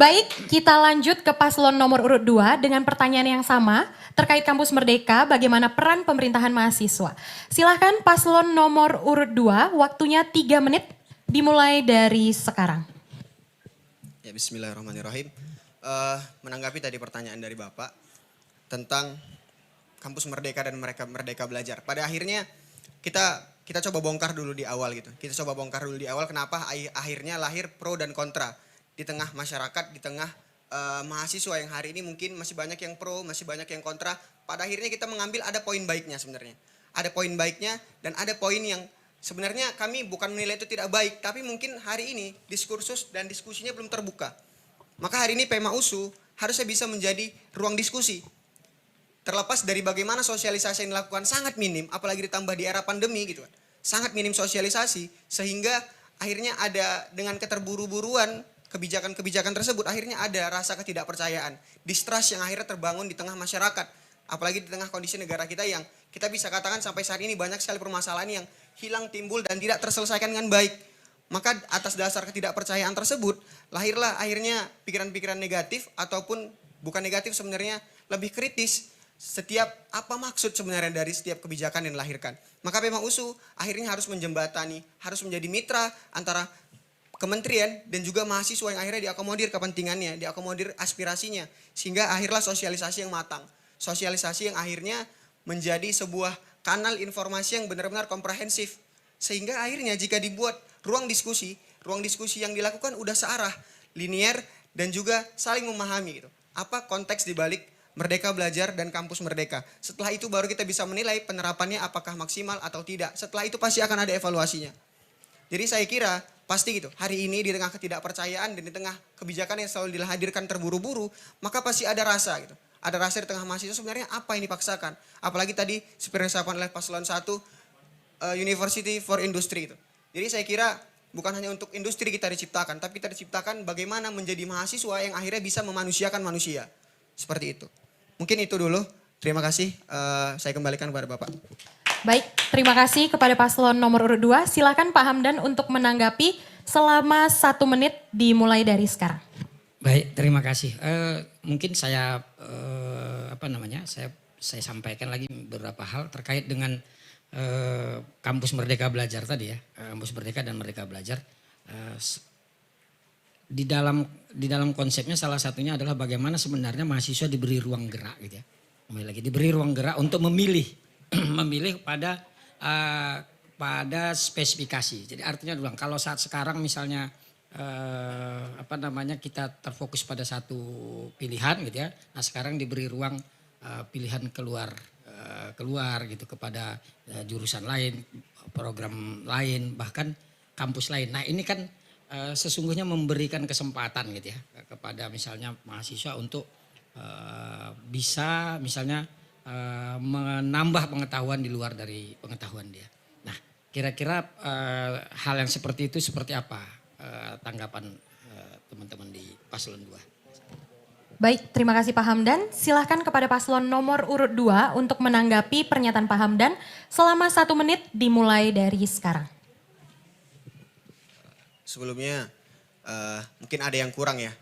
Baik, kita lanjut ke paslon nomor urut 2 dengan pertanyaan yang sama terkait Kampus Merdeka, bagaimana peran pemerintahan mahasiswa. Silahkan paslon nomor urut 2, waktunya 3 menit dimulai dari sekarang. Ya, bismillahirrahmanirrahim. Menanggapi tadi pertanyaan dari Bapak tentang Kampus Merdeka dan Merdeka Belajar. Pada akhirnya kita coba bongkar dulu di awal gitu. Kita coba bongkar dulu di awal kenapa akhirnya lahir pro dan kontra di tengah masyarakat, di tengah mahasiswa yang hari ini mungkin masih banyak yang pro, masih banyak yang kontra. pada akhirnya kita mengambil ada poin baiknya sebenarnya. Ada poin baiknya dan ada poin yang sebenarnya kami bukan menilai itu tidak baik, tapi mungkin hari ini diskursus dan diskusinya belum terbuka. Maka hari ini PEMA USU harusnya bisa menjadi ruang diskusi. Terlepas dari bagaimana sosialisasi yang dilakukan sangat minim, apalagi ditambah di era pandemi gitu kan. Sangat minim sosialisasi sehingga akhirnya ada dengan keterburu-buruan kebijakan-kebijakan tersebut akhirnya ada rasa ketidakpercayaan, distrust yang akhirnya terbangun di tengah masyarakat. Apalagi di tengah kondisi negara kita yang kita bisa katakan sampai saat ini banyak sekali permasalahan yang hilang, timbul dan tidak terselesaikan dengan baik. Maka atas dasar ketidakpercayaan tersebut lahirlah akhirnya pikiran-pikiran negatif ataupun bukan negatif sebenarnya lebih kritis. Setiap apa maksud sebenarnya dari setiap kebijakan yang dilahirkan. Maka PEMA USU akhirnya harus menjembatani, harus menjadi mitra antara kementerian dan juga mahasiswa yang akhirnya diakomodir kepentingannya, diakomodir aspirasinya. Sehingga akhirnya sosialisasi yang matang. Sosialisasi yang akhirnya menjadi sebuah kanal informasi yang benar-benar komprehensif. Sehingga akhirnya jika dibuat ruang diskusi yang dilakukan udah searah, linier dan juga saling memahami gitu. Apa konteks dibalik Merdeka Belajar dan Kampus Merdeka. Setelah itu baru kita bisa menilai penerapannya apakah maksimal atau tidak. Setelah itu pasti akan ada evaluasinya. Jadi saya kira pasti gitu. Hari ini di tengah ketidakpercayaan dan di tengah kebijakan yang selalu dihadirkan terburu-buru, maka pasti ada rasa gitu. Ada rasa di tengah mahasiswa sebenarnya apa yang dipaksakan. Apalagi tadi seperti yang disampaikan oleh Paslon 1, University for Industry itu. Jadi saya kira bukan hanya untuk industri kita diciptakan, tapi kita diciptakan bagaimana menjadi mahasiswa yang akhirnya bisa memanusiakan manusia. Seperti itu. Mungkin itu dulu. Terima kasih. Saya kembalikan kepada Bapak. Baik, terima kasih kepada paslon nomor urut 2. Silakan Pak Hamdan untuk menanggapi selama 1 menit dimulai dari sekarang. Baik, terima kasih. Mungkin saya saya sampaikan lagi beberapa hal terkait dengan Kampus Merdeka Belajar tadi ya, Kampus Merdeka dan Merdeka Belajar. Di dalam konsepnya salah satunya adalah bagaimana sebenarnya mahasiswa diberi ruang gerak gitu ya. Kembali lagi diberi ruang gerak untuk memilih memilih pada spesifikasi. Jadi artinya kalau saat sekarang misalnya kita terfokus pada satu pilihan gitu ya. Nah, sekarang diberi ruang pilihan keluar gitu kepada jurusan lain, program lain, bahkan kampus lain. Nah, ini kan sesungguhnya memberikan kesempatan gitu ya kepada misalnya mahasiswa untuk bisa misalnya menambah pengetahuan di luar dari pengetahuan dia. Nah, kira-kira hal yang seperti itu seperti apa tanggapan teman-teman di paslon 2? Baik, terima kasih Pak Hamdan. Silahkan kepada paslon nomor urut 2 untuk menanggapi pernyataan Pak Hamdan selama 1 menit dimulai dari sekarang. Sebelumnya mungkin ada yang kurang ya.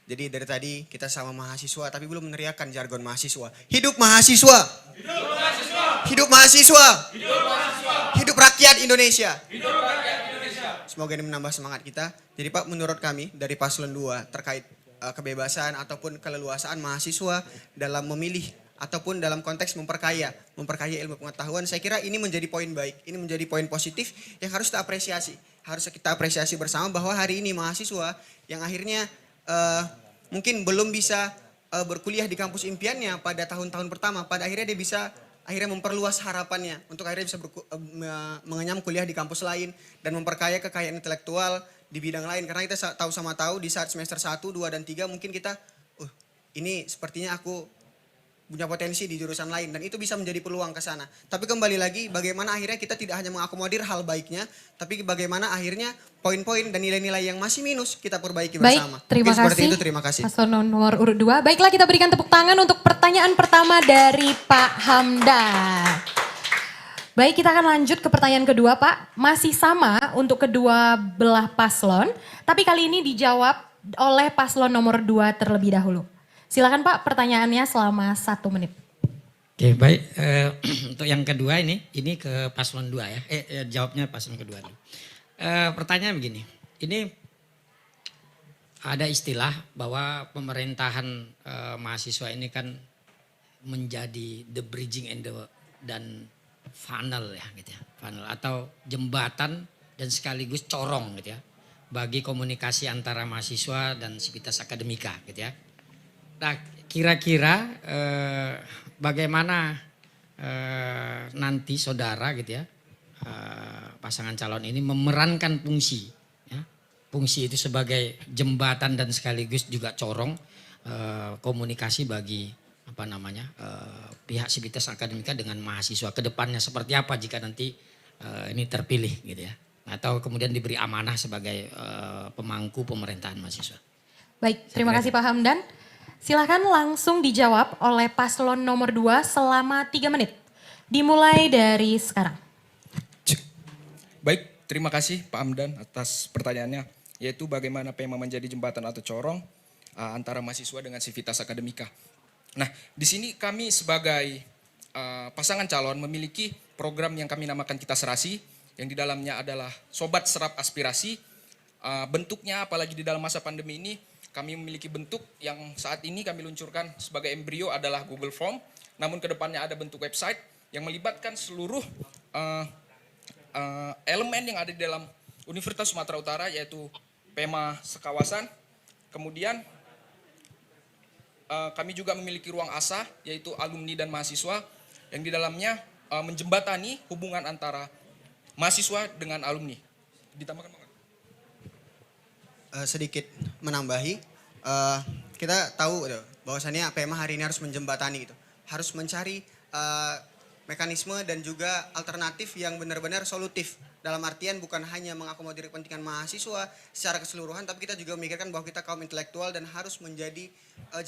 Jadi dari tadi kita sama mahasiswa tapi belum meneriakkan jargon mahasiswa. Hidup mahasiswa! Hidup mahasiswa! Hidup mahasiswa! Hidup mahasiswa! Hidup rakyat Indonesia! Hidup rakyat Indonesia! Semoga ini menambah semangat kita. Jadi Pak, menurut kami dari paslon 2 terkait kebebasan ataupun keleluasaan mahasiswa dalam memilih ataupun dalam konteks memperkaya ilmu pengetahuan, saya kira ini menjadi poin baik, ini menjadi poin positif yang harus kita apresiasi. Harus kita apresiasi bersama bahwa hari ini mahasiswa yang akhirnya mungkin belum bisa berkuliah di kampus impiannya pada tahun-tahun pertama, pada akhirnya dia bisa akhirnya memperluas harapannya untuk akhirnya bisa mengenyam kuliah di kampus lain dan memperkaya kekayaan intelektual di bidang lain. Karena kita tahu sama tahu di saat semester 1, 2, dan 3 mungkin kita, ini sepertinya aku punya potensi di jurusan lain dan itu bisa menjadi peluang ke sana. Tapi kembali lagi bagaimana akhirnya kita tidak hanya mengakomodir hal baiknya, tapi bagaimana akhirnya poin-poin dan nilai-nilai yang masih minus kita perbaiki bersama. Baik, terima Mungkin seperti kasih. itu, terima kasih. Paslon nomor urut 2. Baiklah, kita berikan tepuk tangan untuk pertanyaan pertama dari Pak Hamdan. Baik, kita akan lanjut ke pertanyaan kedua Pak. Masih sama untuk kedua belah paslon, tapi kali ini dijawab oleh paslon nomor 2 terlebih dahulu. Silakan Pak, pertanyaannya selama 1 menit. Oke, baik. Untuk yang kedua ini ke paslon 2 ya. Jawabnya paslon kedua dulu. Pertanyaan begini, ini ada istilah bahwa pemerintahan mahasiswa ini kan menjadi the bridging dan funnel ya gitu ya. Funnel atau jembatan dan sekaligus corong gitu ya. Bagi komunikasi antara mahasiswa dan sivitas akademika gitu ya. Nah, kira-kira bagaimana nanti saudara gitu ya, pasangan calon ini memerankan fungsi, ya. Fungsi itu sebagai jembatan dan sekaligus juga corong komunikasi bagi pihak Sivitas Akademika dengan mahasiswa ke depannya seperti apa jika nanti ini terpilih gitu ya, atau kemudian diberi amanah sebagai pemangku pemerintahan mahasiswa. Baik, terima kasih Pak Hamdan. Silahkan langsung dijawab oleh paslon nomor 2 selama 3 menit. Dimulai dari sekarang. Baik, terima kasih Pak Hamdan atas pertanyaannya, yaitu bagaimana PEMA menjadi jembatan atau corong antara mahasiswa dengan Sivitas Akademika. Nah, di sini kami sebagai pasangan calon memiliki program yang kami namakan Kita Serasi, yang di dalamnya adalah Sobat Serap Aspirasi. Bentuknya apalagi di dalam masa pandemi ini, kami memiliki bentuk yang saat ini kami luncurkan sebagai embrio adalah Google Form, namun kedepannya ada bentuk website yang melibatkan seluruh elemen yang ada di dalam Universitas Sumatera Utara, yaitu PEMA sekawasan. Kemudian kami juga memiliki ruang ASA, yaitu alumni dan mahasiswa, yang di dalamnya menjembatani hubungan antara mahasiswa dengan alumni. Ditambahkan Bang. Sedikit menambahi, kita tahu bahwasannya PEMA hari ini harus menjembatani gitu, harus mencari mekanisme dan juga alternatif yang benar-benar solutif. Dalam artian bukan hanya mengakomodir kepentingan mahasiswa secara keseluruhan, tapi kita juga memikirkan bahwa kita kaum intelektual dan harus menjadi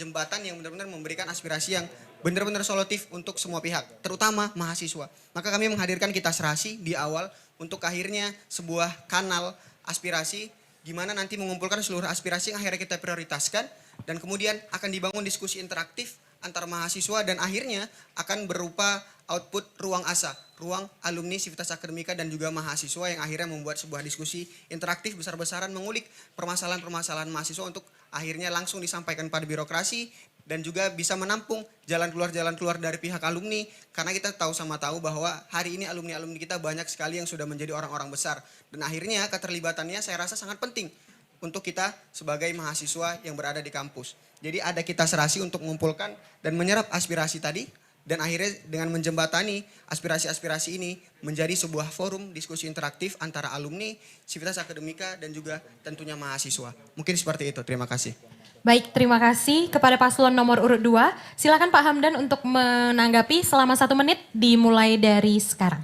jembatan yang benar-benar memberikan aspirasi yang benar-benar solutif untuk semua pihak, terutama mahasiswa. Maka kami menghadirkan Kita Serasi di awal untuk akhirnya sebuah kanal aspirasi gimana nanti mengumpulkan seluruh aspirasi yang akhirnya kita prioritaskan dan kemudian akan dibangun diskusi interaktif antar mahasiswa dan akhirnya akan berupa output ruang ASA, ruang alumni Sivitas Akademika dan juga mahasiswa yang akhirnya membuat sebuah diskusi interaktif besar-besaran mengulik permasalahan-permasalahan mahasiswa untuk akhirnya langsung disampaikan pada birokrasi dan juga bisa menampung jalan keluar dari pihak alumni karena kita tahu bahwa hari ini alumni-alumni kita banyak sekali yang sudah menjadi orang-orang besar dan akhirnya keterlibatannya saya rasa sangat penting untuk kita sebagai mahasiswa yang berada di kampus. Jadi ada Kita Serasi untuk mengumpulkan dan menyerap aspirasi tadi dan akhirnya dengan menjembatani aspirasi-aspirasi ini menjadi sebuah forum diskusi interaktif antara alumni, Sivitas Akademika dan juga tentunya mahasiswa. Mungkin seperti itu, terima kasih. Baik, terima kasih kepada paslon nomor urut 2. Silakan Pak Hamdan untuk menanggapi selama 1 menit dimulai dari sekarang.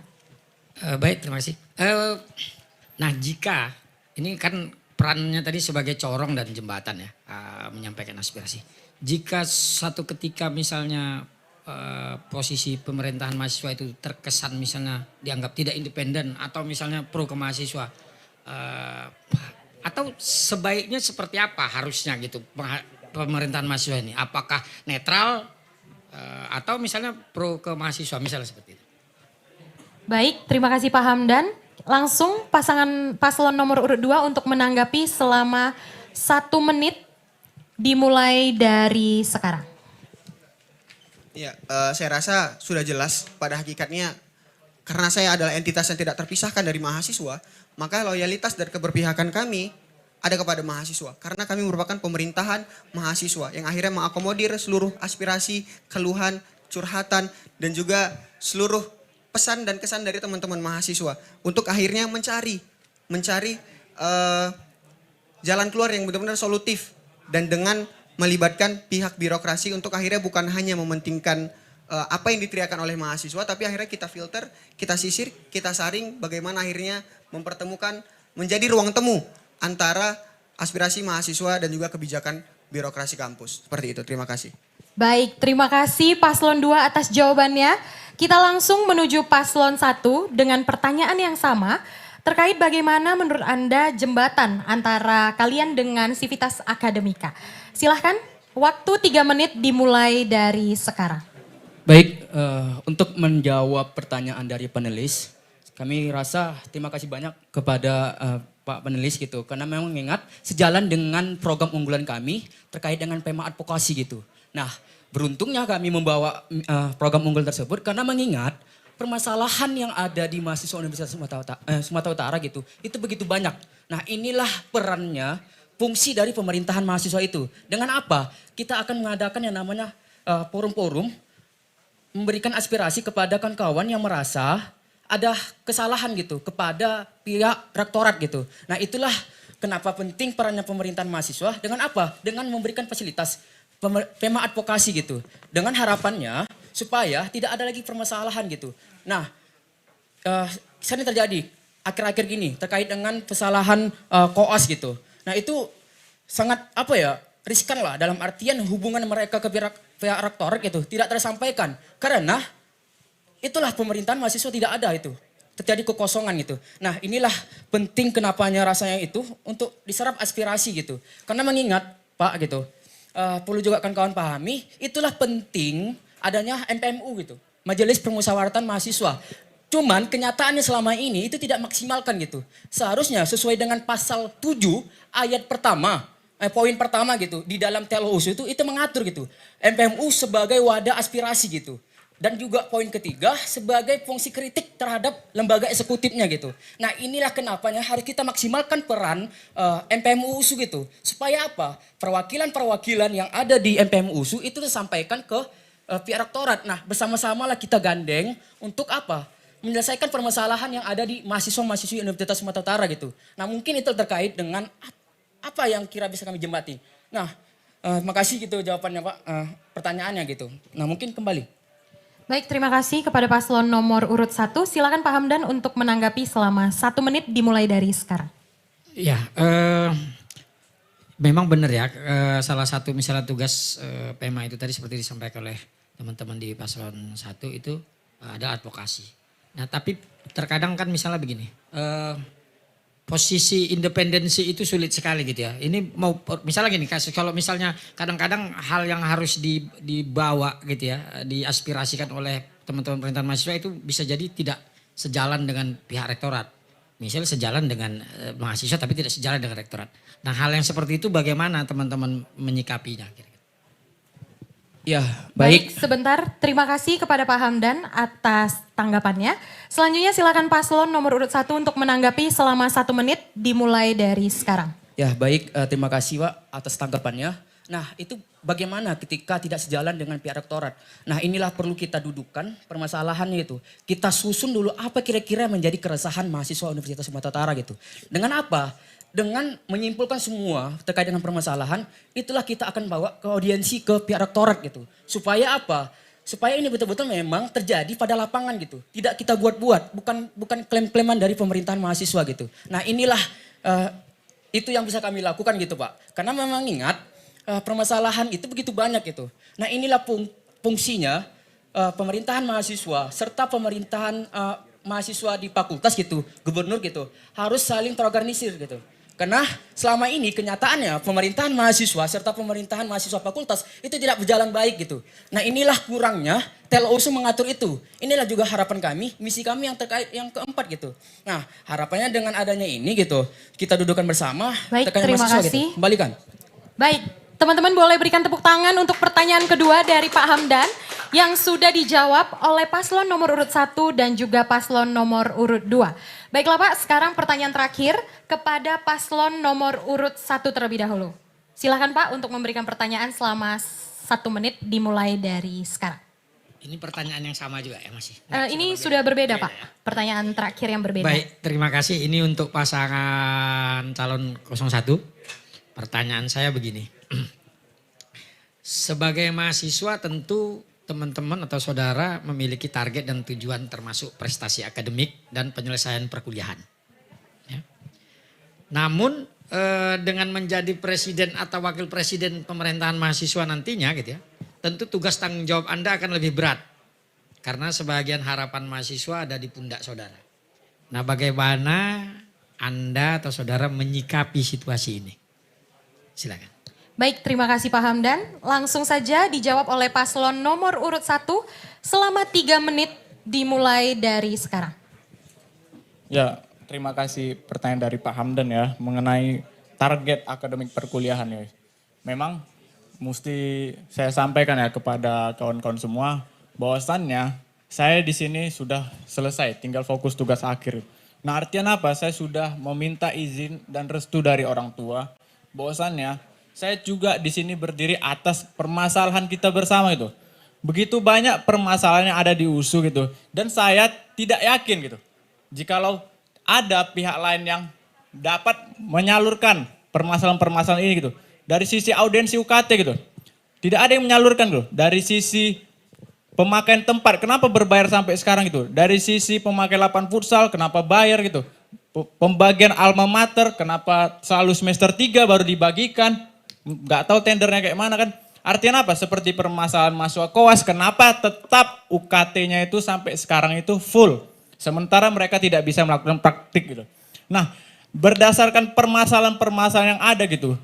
Baik, terima kasih. Nah, jika ini kan perannya tadi sebagai corong dan jembatan ya, menyampaikan aspirasi. Jika satu ketika misalnya posisi pemerintahan mahasiswa itu terkesan misalnya dianggap tidak independen atau misalnya pro ke mahasiswa, atau sebaiknya seperti apa harusnya gitu pemerintahan mahasiswa ini? Apakah netral atau misalnya pro ke mahasiswa misalnya seperti itu? Baik, terima kasih Pak Hamdan. Langsung paslon nomor urut 2 untuk menanggapi selama 1 menit dimulai dari sekarang. Ya, saya rasa sudah jelas pada hakikatnya karena saya adalah entitas yang tidak terpisahkan dari mahasiswa, maka loyalitas dan keberpihakan kami ada kepada mahasiswa. Karena kami merupakan pemerintahan mahasiswa yang akhirnya mengakomodir seluruh aspirasi, keluhan, curhatan, dan juga seluruh pesan dan kesan dari teman-teman mahasiswa. Untuk akhirnya mencari jalan keluar yang benar-benar solutif. Dan dengan melibatkan pihak birokrasi untuk akhirnya bukan hanya mementingkan apa yang diteriakan oleh mahasiswa, tapi akhirnya kita filter, kita sisir, kita saring bagaimana akhirnya mempertemukan menjadi ruang temu antara aspirasi mahasiswa dan juga kebijakan birokrasi kampus. Seperti itu, terima kasih. Baik, terima kasih paslon 2 atas jawabannya. Kita langsung menuju paslon 1 dengan pertanyaan yang sama terkait bagaimana menurut Anda jembatan antara kalian dengan Sivitas Akademika. Silahkan, waktu 3 menit dimulai dari sekarang. Baik, untuk menjawab pertanyaan dari panelis, kami rasa terima kasih banyak kepada Pak panelis gitu. Karena memang mengingat sejalan dengan program unggulan kami terkait dengan PEMA advokasi gitu. Nah, beruntungnya kami membawa program unggul tersebut karena mengingat permasalahan yang ada di mahasiswa Universitas Sumatera Utara gitu, itu begitu banyak. Nah, inilah perannya fungsi dari pemerintahan mahasiswa itu. Dengan apa? Kita akan mengadakan yang namanya forum-forum, memberikan aspirasi kepada kawan-kawan yang merasa ada kesalahan gitu kepada pihak rektorat gitu. Nah itulah kenapa penting perannya pemerintahan mahasiswa dengan apa? Dengan memberikan fasilitas pema advokasi gitu. Dengan harapannya supaya tidak ada lagi permasalahan gitu. Nah, sering terjadi akhir-akhir gini terkait dengan kesalahan koas gitu. Nah itu sangat riskan lah dalam artian hubungan mereka ke pihak rektorat gitu tidak tersampaikan. Karena itulah pemerintahan mahasiswa tidak ada itu. Terjadi kekosongan gitu. Nah inilah penting kenapanya rasanya itu untuk diserap aspirasi gitu. Karena mengingat Pak gitu, perlu juga kawan-kawan pahami, itulah penting adanya MPMU gitu. Majelis Permusyawaratan Mahasiswa. Cuman kenyataannya selama ini itu tidak maksimalkan gitu. Seharusnya sesuai dengan pasal 7 ayat pertama, poin pertama gitu. Di dalam TLUSU itu mengatur gitu. MPMU sebagai wadah aspirasi gitu. Dan juga poin ketiga sebagai fungsi kritik terhadap lembaga eksekutifnya gitu. Nah inilah kenapanya harus kita maksimalkan peran MPMU USU gitu. Supaya apa? Perwakilan-perwakilan yang ada di MPMU USU itu disampaikan ke pihak rektorat. Nah bersama-sama lah kita gandeng untuk apa? Menyelesaikan permasalahan yang ada di mahasiswa-mahasiswi Universitas Sumatera Utara gitu. Nah mungkin itu terkait dengan apa yang kira bisa kami jembati. Nah makasih gitu jawabannya Pak, pertanyaannya gitu. Nah mungkin kembali. Baik, terima kasih kepada paslon nomor urut 1. Silakan Pak Hamdan untuk menanggapi selama 1 menit dimulai dari sekarang. Ya, memang benar ya, salah satu misalnya tugas PEMA itu tadi seperti disampaikan oleh teman-teman di paslon 1 itu adalah advokasi. Nah tapi terkadang kan misalnya begini, posisi independensi itu sulit sekali gitu ya. Ini mau misalnya gini, kalau misalnya kadang-kadang hal yang harus dibawa gitu ya, diaspirasikan oleh teman-teman pemerintahan mahasiswa itu bisa jadi tidak sejalan dengan pihak rektorat. Misalnya sejalan dengan mahasiswa tapi tidak sejalan dengan rektorat. Nah hal yang seperti itu bagaimana teman-teman menyikapinya? Ya, Baik, sebentar. Terima kasih kepada Pak Hamdan atas tanggapannya. Selanjutnya silakan paslon nomor urut 1 untuk menanggapi selama 1 menit dimulai dari sekarang. Ya baik, terima kasih Pak atas tanggapannya. Nah itu bagaimana ketika tidak sejalan dengan pihak rektorat. Nah inilah perlu kita dudukan permasalahannya itu. Kita susun dulu apa kira-kira menjadi keresahan mahasiswa Universitas Sumatera Utara gitu. Dengan apa? Dengan menyimpulkan semua terkait dengan permasalahan, itulah kita akan bawa ke audiensi ke pihak rektorat gitu. Supaya apa? Supaya ini betul-betul memang terjadi pada lapangan gitu. Tidak kita buat-buat, bukan klaim-klaiman dari pemerintahan mahasiswa gitu. Nah inilah itu yang bisa kami lakukan gitu Pak. Karena memang ingat permasalahan itu begitu banyak gitu. Nah inilah fungsinya pemerintahan mahasiswa serta pemerintahan mahasiswa di fakultas gitu, gubernur gitu, harus saling terorganisir gitu. Karena selama ini kenyataannya pemerintahan mahasiswa serta pemerintahan mahasiswa fakultas itu tidak berjalan baik gitu. Nah inilah kurangnya TLUSU mengatur itu. Inilah juga harapan kami, misi kami yang terkait yang keempat gitu. Nah harapannya dengan adanya ini gitu, kita dudukkan bersama. Baik, terima kasih. Gitu. Kembalikan. Baik, teman-teman boleh berikan tepuk tangan untuk pertanyaan kedua dari Pak Hamdan yang sudah dijawab oleh paslon nomor urut 1 dan juga paslon nomor urut 2. Baiklah Pak, sekarang pertanyaan terakhir kepada paslon nomor urut 1 terlebih dahulu. Silakan Pak untuk memberikan pertanyaan selama 1 menit dimulai dari sekarang. Ini pertanyaan yang sama juga ya masih? Ini sudah berbeda Pak, pertanyaan terakhir yang berbeda. Baik, terima kasih. Ini untuk pasangan calon 01. Pertanyaan saya begini. Sebagai mahasiswa tentu teman-teman atau saudara memiliki target dan tujuan termasuk prestasi akademik dan penyelesaian perkuliahan. Ya. Namun dengan menjadi presiden atau wakil presiden pemerintahan mahasiswa nantinya gitu ya, tentu tugas tanggung jawab Anda akan lebih berat. Karena sebagian harapan mahasiswa ada di pundak saudara. Nah bagaimana Anda atau saudara menyikapi situasi ini? Silakan. Baik, terima kasih Pak Hamdan. Langsung saja dijawab oleh paslon nomor urut 1 selama 3 menit dimulai dari sekarang. Ya, terima kasih pertanyaan dari Pak Hamdan ya mengenai target akademik perkuliahan ya. Memang mesti saya sampaikan ya kepada kawan-kawan semua bahwasannya saya di sini sudah selesai, tinggal fokus tugas akhir. Nah artinya apa? Saya sudah meminta izin dan restu dari orang tua bahwasannya saya juga di sini berdiri atas permasalahan kita bersama gitu. Begitu banyak permasalahan yang ada di USU gitu. Dan saya tidak yakin gitu. Jikalau ada pihak lain yang dapat menyalurkan permasalahan-permasalahan ini gitu. Dari sisi audiensi UKT gitu. Tidak ada yang menyalurkan gitu. Dari sisi pemakaian tempat, kenapa berbayar sampai sekarang gitu. Dari sisi pemakai lapangan futsal, kenapa bayar gitu. Pembagian alma mater, kenapa selalu semester 3 baru dibagikan. Nggak tahu tendernya kayak mana kan. Artinya apa? Seperti permasalahan mahasiswa koas, kenapa tetap UKT-nya itu sampai sekarang itu full. Sementara mereka tidak bisa melakukan praktik gitu. Nah, berdasarkan permasalahan-permasalahan yang ada gitu,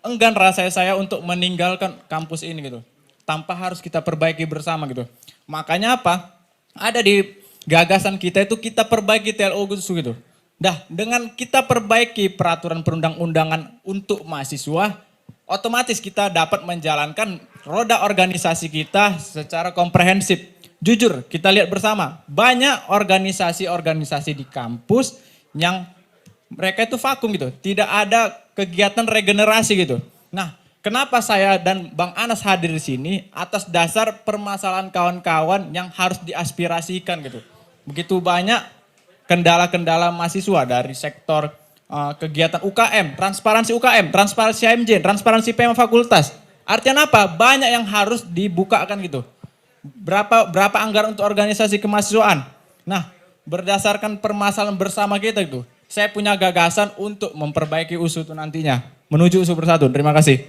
enggan rasanya saya untuk meninggalkan kampus ini gitu. Tanpa harus kita perbaiki bersama gitu. Makanya apa? Ada di gagasan kita itu kita perbaiki TLO gitu. Dah, dengan kita perbaiki peraturan perundang-undangan untuk mahasiswa, otomatis kita dapat menjalankan roda organisasi kita secara komprehensif. Jujur, kita lihat bersama, banyak organisasi-organisasi di kampus yang mereka itu vakum gitu. Tidak ada kegiatan regenerasi gitu. Nah, kenapa saya dan Bang Anas hadir di sini atas dasar permasalahan kawan-kawan yang harus diaspirasikan gitu. Begitu banyak kendala-kendala mahasiswa dari sektor kegiatan UKM, transparansi HMJ, transparansi PMA fakultas. Artinya apa? Banyak yang harus dibukakan gitu. Berapa anggaran untuk organisasi kemahasiswaan. Nah, berdasarkan permasalahan bersama kita itu, saya punya gagasan untuk memperbaiki USU itu nantinya. Menuju USU Bersatu. Terima kasih.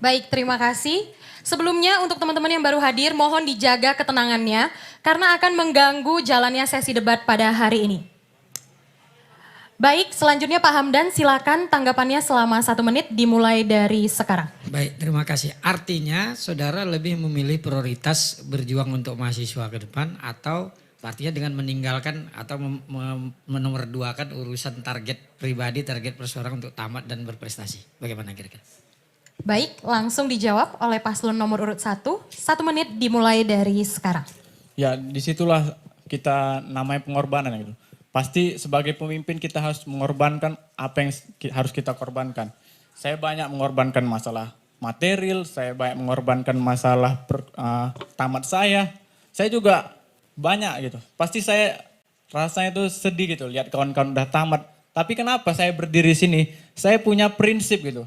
Baik, terima kasih. Sebelumnya untuk teman-teman yang baru hadir, mohon dijaga ketenangannya karena akan mengganggu jalannya sesi debat pada hari ini. Baik, selanjutnya Pak Hamdan silakan tanggapannya selama 1 menit dimulai dari sekarang. Baik, terima kasih. Artinya saudara lebih memilih prioritas berjuang untuk mahasiswa ke depan atau artinya dengan meninggalkan atau menomorduakan urusan target pribadi, target perseorangan untuk tamat dan berprestasi. Bagaimana kira-kira? Baik, langsung dijawab oleh paslon nomor urut 1. 1 menit dimulai dari sekarang. Ya, disitulah kita namanya pengorbanan gitu. Pasti sebagai pemimpin kita harus mengorbankan apa yang harus kita korbankan. Saya banyak mengorbankan masalah material, saya banyak mengorbankan masalah tamat saya. Saya juga banyak gitu. Pasti saya rasanya itu sedih gitu lihat kawan-kawan udah tamat. Tapi kenapa saya berdiri sini? Saya punya prinsip gitu.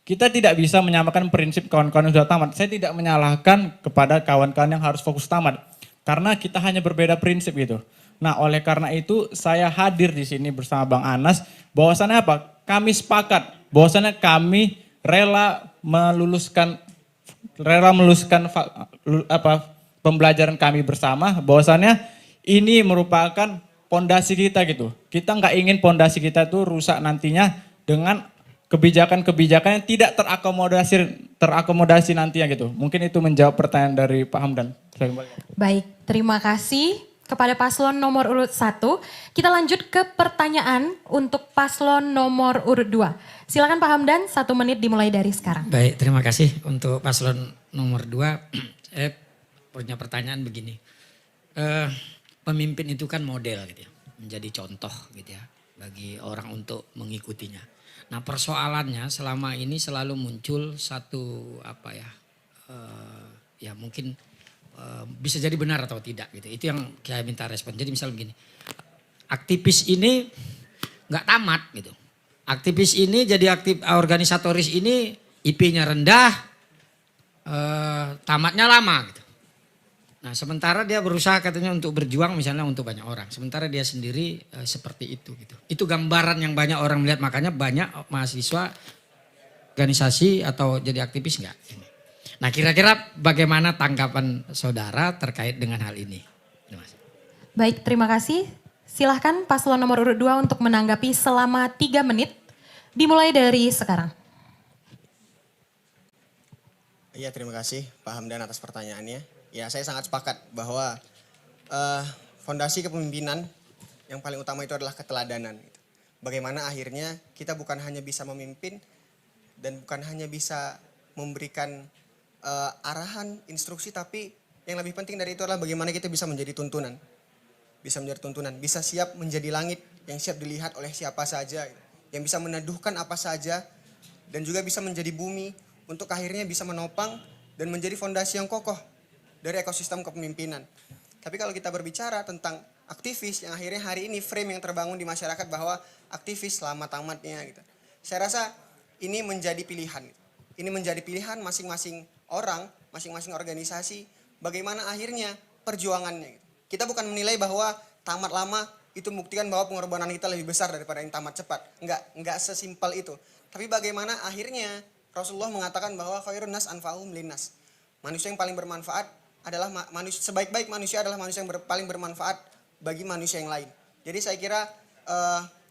Kita tidak bisa menyamakan prinsip kawan-kawan yang sudah tamat. Saya tidak menyalahkan kepada kawan-kawan yang harus fokus tamat. Karena kita hanya berbeda prinsip gitu. Nah, oleh karena itu saya hadir di sini bersama Bang Anas. Bahwasannya apa? Kami sepakat. Bahwasannya kami rela meluluskan pembelajaran kami bersama. Bahwasannya ini merupakan pondasi kita gitu. Kita nggak ingin pondasi kita itu rusak nantinya dengan kebijakan-kebijakan yang tidak terakomodasi nantinya gitu. Mungkin itu menjawab pertanyaan dari Pak Hamdan. Baik, terima kasih kepada paslon nomor urut 1. Kita lanjut ke pertanyaan untuk paslon nomor urut 2. Silakan Pak Hamdan, 1 menit dimulai dari sekarang. Baik, terima kasih untuk paslon nomor 2. Saya punya pertanyaan begini. Pemimpin itu kan model gitu ya, menjadi contoh gitu ya bagi orang untuk mengikutinya. Nah, persoalannya selama ini selalu muncul satu ya mungkin bisa jadi benar atau tidak gitu. Itu yang saya minta respon. Jadi misalnya begini, aktivis ini nggak tamat gitu. Aktivis ini jadi organisatoris ini IP-nya rendah, tamatnya lama gitu. Nah, sementara dia berusaha katanya untuk berjuang misalnya untuk banyak orang. Sementara dia sendiri seperti itu gitu. Itu gambaran yang banyak orang melihat, makanya banyak mahasiswa organisasi atau jadi aktivis enggak. Nah, kira-kira bagaimana tanggapan saudara terkait dengan hal ini? Baik, terima kasih. Silahkan paslon nomor urut 2 untuk menanggapi selama 3 menit. Dimulai dari sekarang. Iya, terima kasih Pak Hamdan atas pertanyaannya. Ya, saya sangat sepakat bahwa fondasi kepemimpinan yang paling utama itu adalah keteladanan. Bagaimana akhirnya kita bukan hanya bisa memimpin dan bukan hanya bisa memberikan arahan, instruksi, tapi yang lebih penting dari itu adalah bagaimana kita bisa menjadi tuntunan. Bisa siap menjadi langit yang siap dilihat oleh siapa saja, yang bisa meneduhkan apa saja dan juga bisa menjadi bumi untuk akhirnya bisa menopang dan menjadi fondasi yang kokoh dari ekosistem kepemimpinan. Tapi kalau kita berbicara tentang aktivis yang akhirnya hari ini frame yang terbangun di masyarakat bahwa aktivis lama tamatnya gitu. Saya rasa ini menjadi pilihan. Ini menjadi pilihan masing-masing orang, masing-masing organisasi bagaimana akhirnya perjuangannya. Kita bukan menilai bahwa tamat lama itu membuktikan bahwa pengorbanan kita lebih besar daripada yang tamat cepat. Enggak sesimpel itu. Tapi bagaimana akhirnya Rasulullah mengatakan bahwa khairun nas anfa'uhum linnas. Manusia yang paling bermanfaat adalah manusia, sebaik-baik manusia adalah manusia yang paling bermanfaat bagi manusia yang lain. Jadi saya kira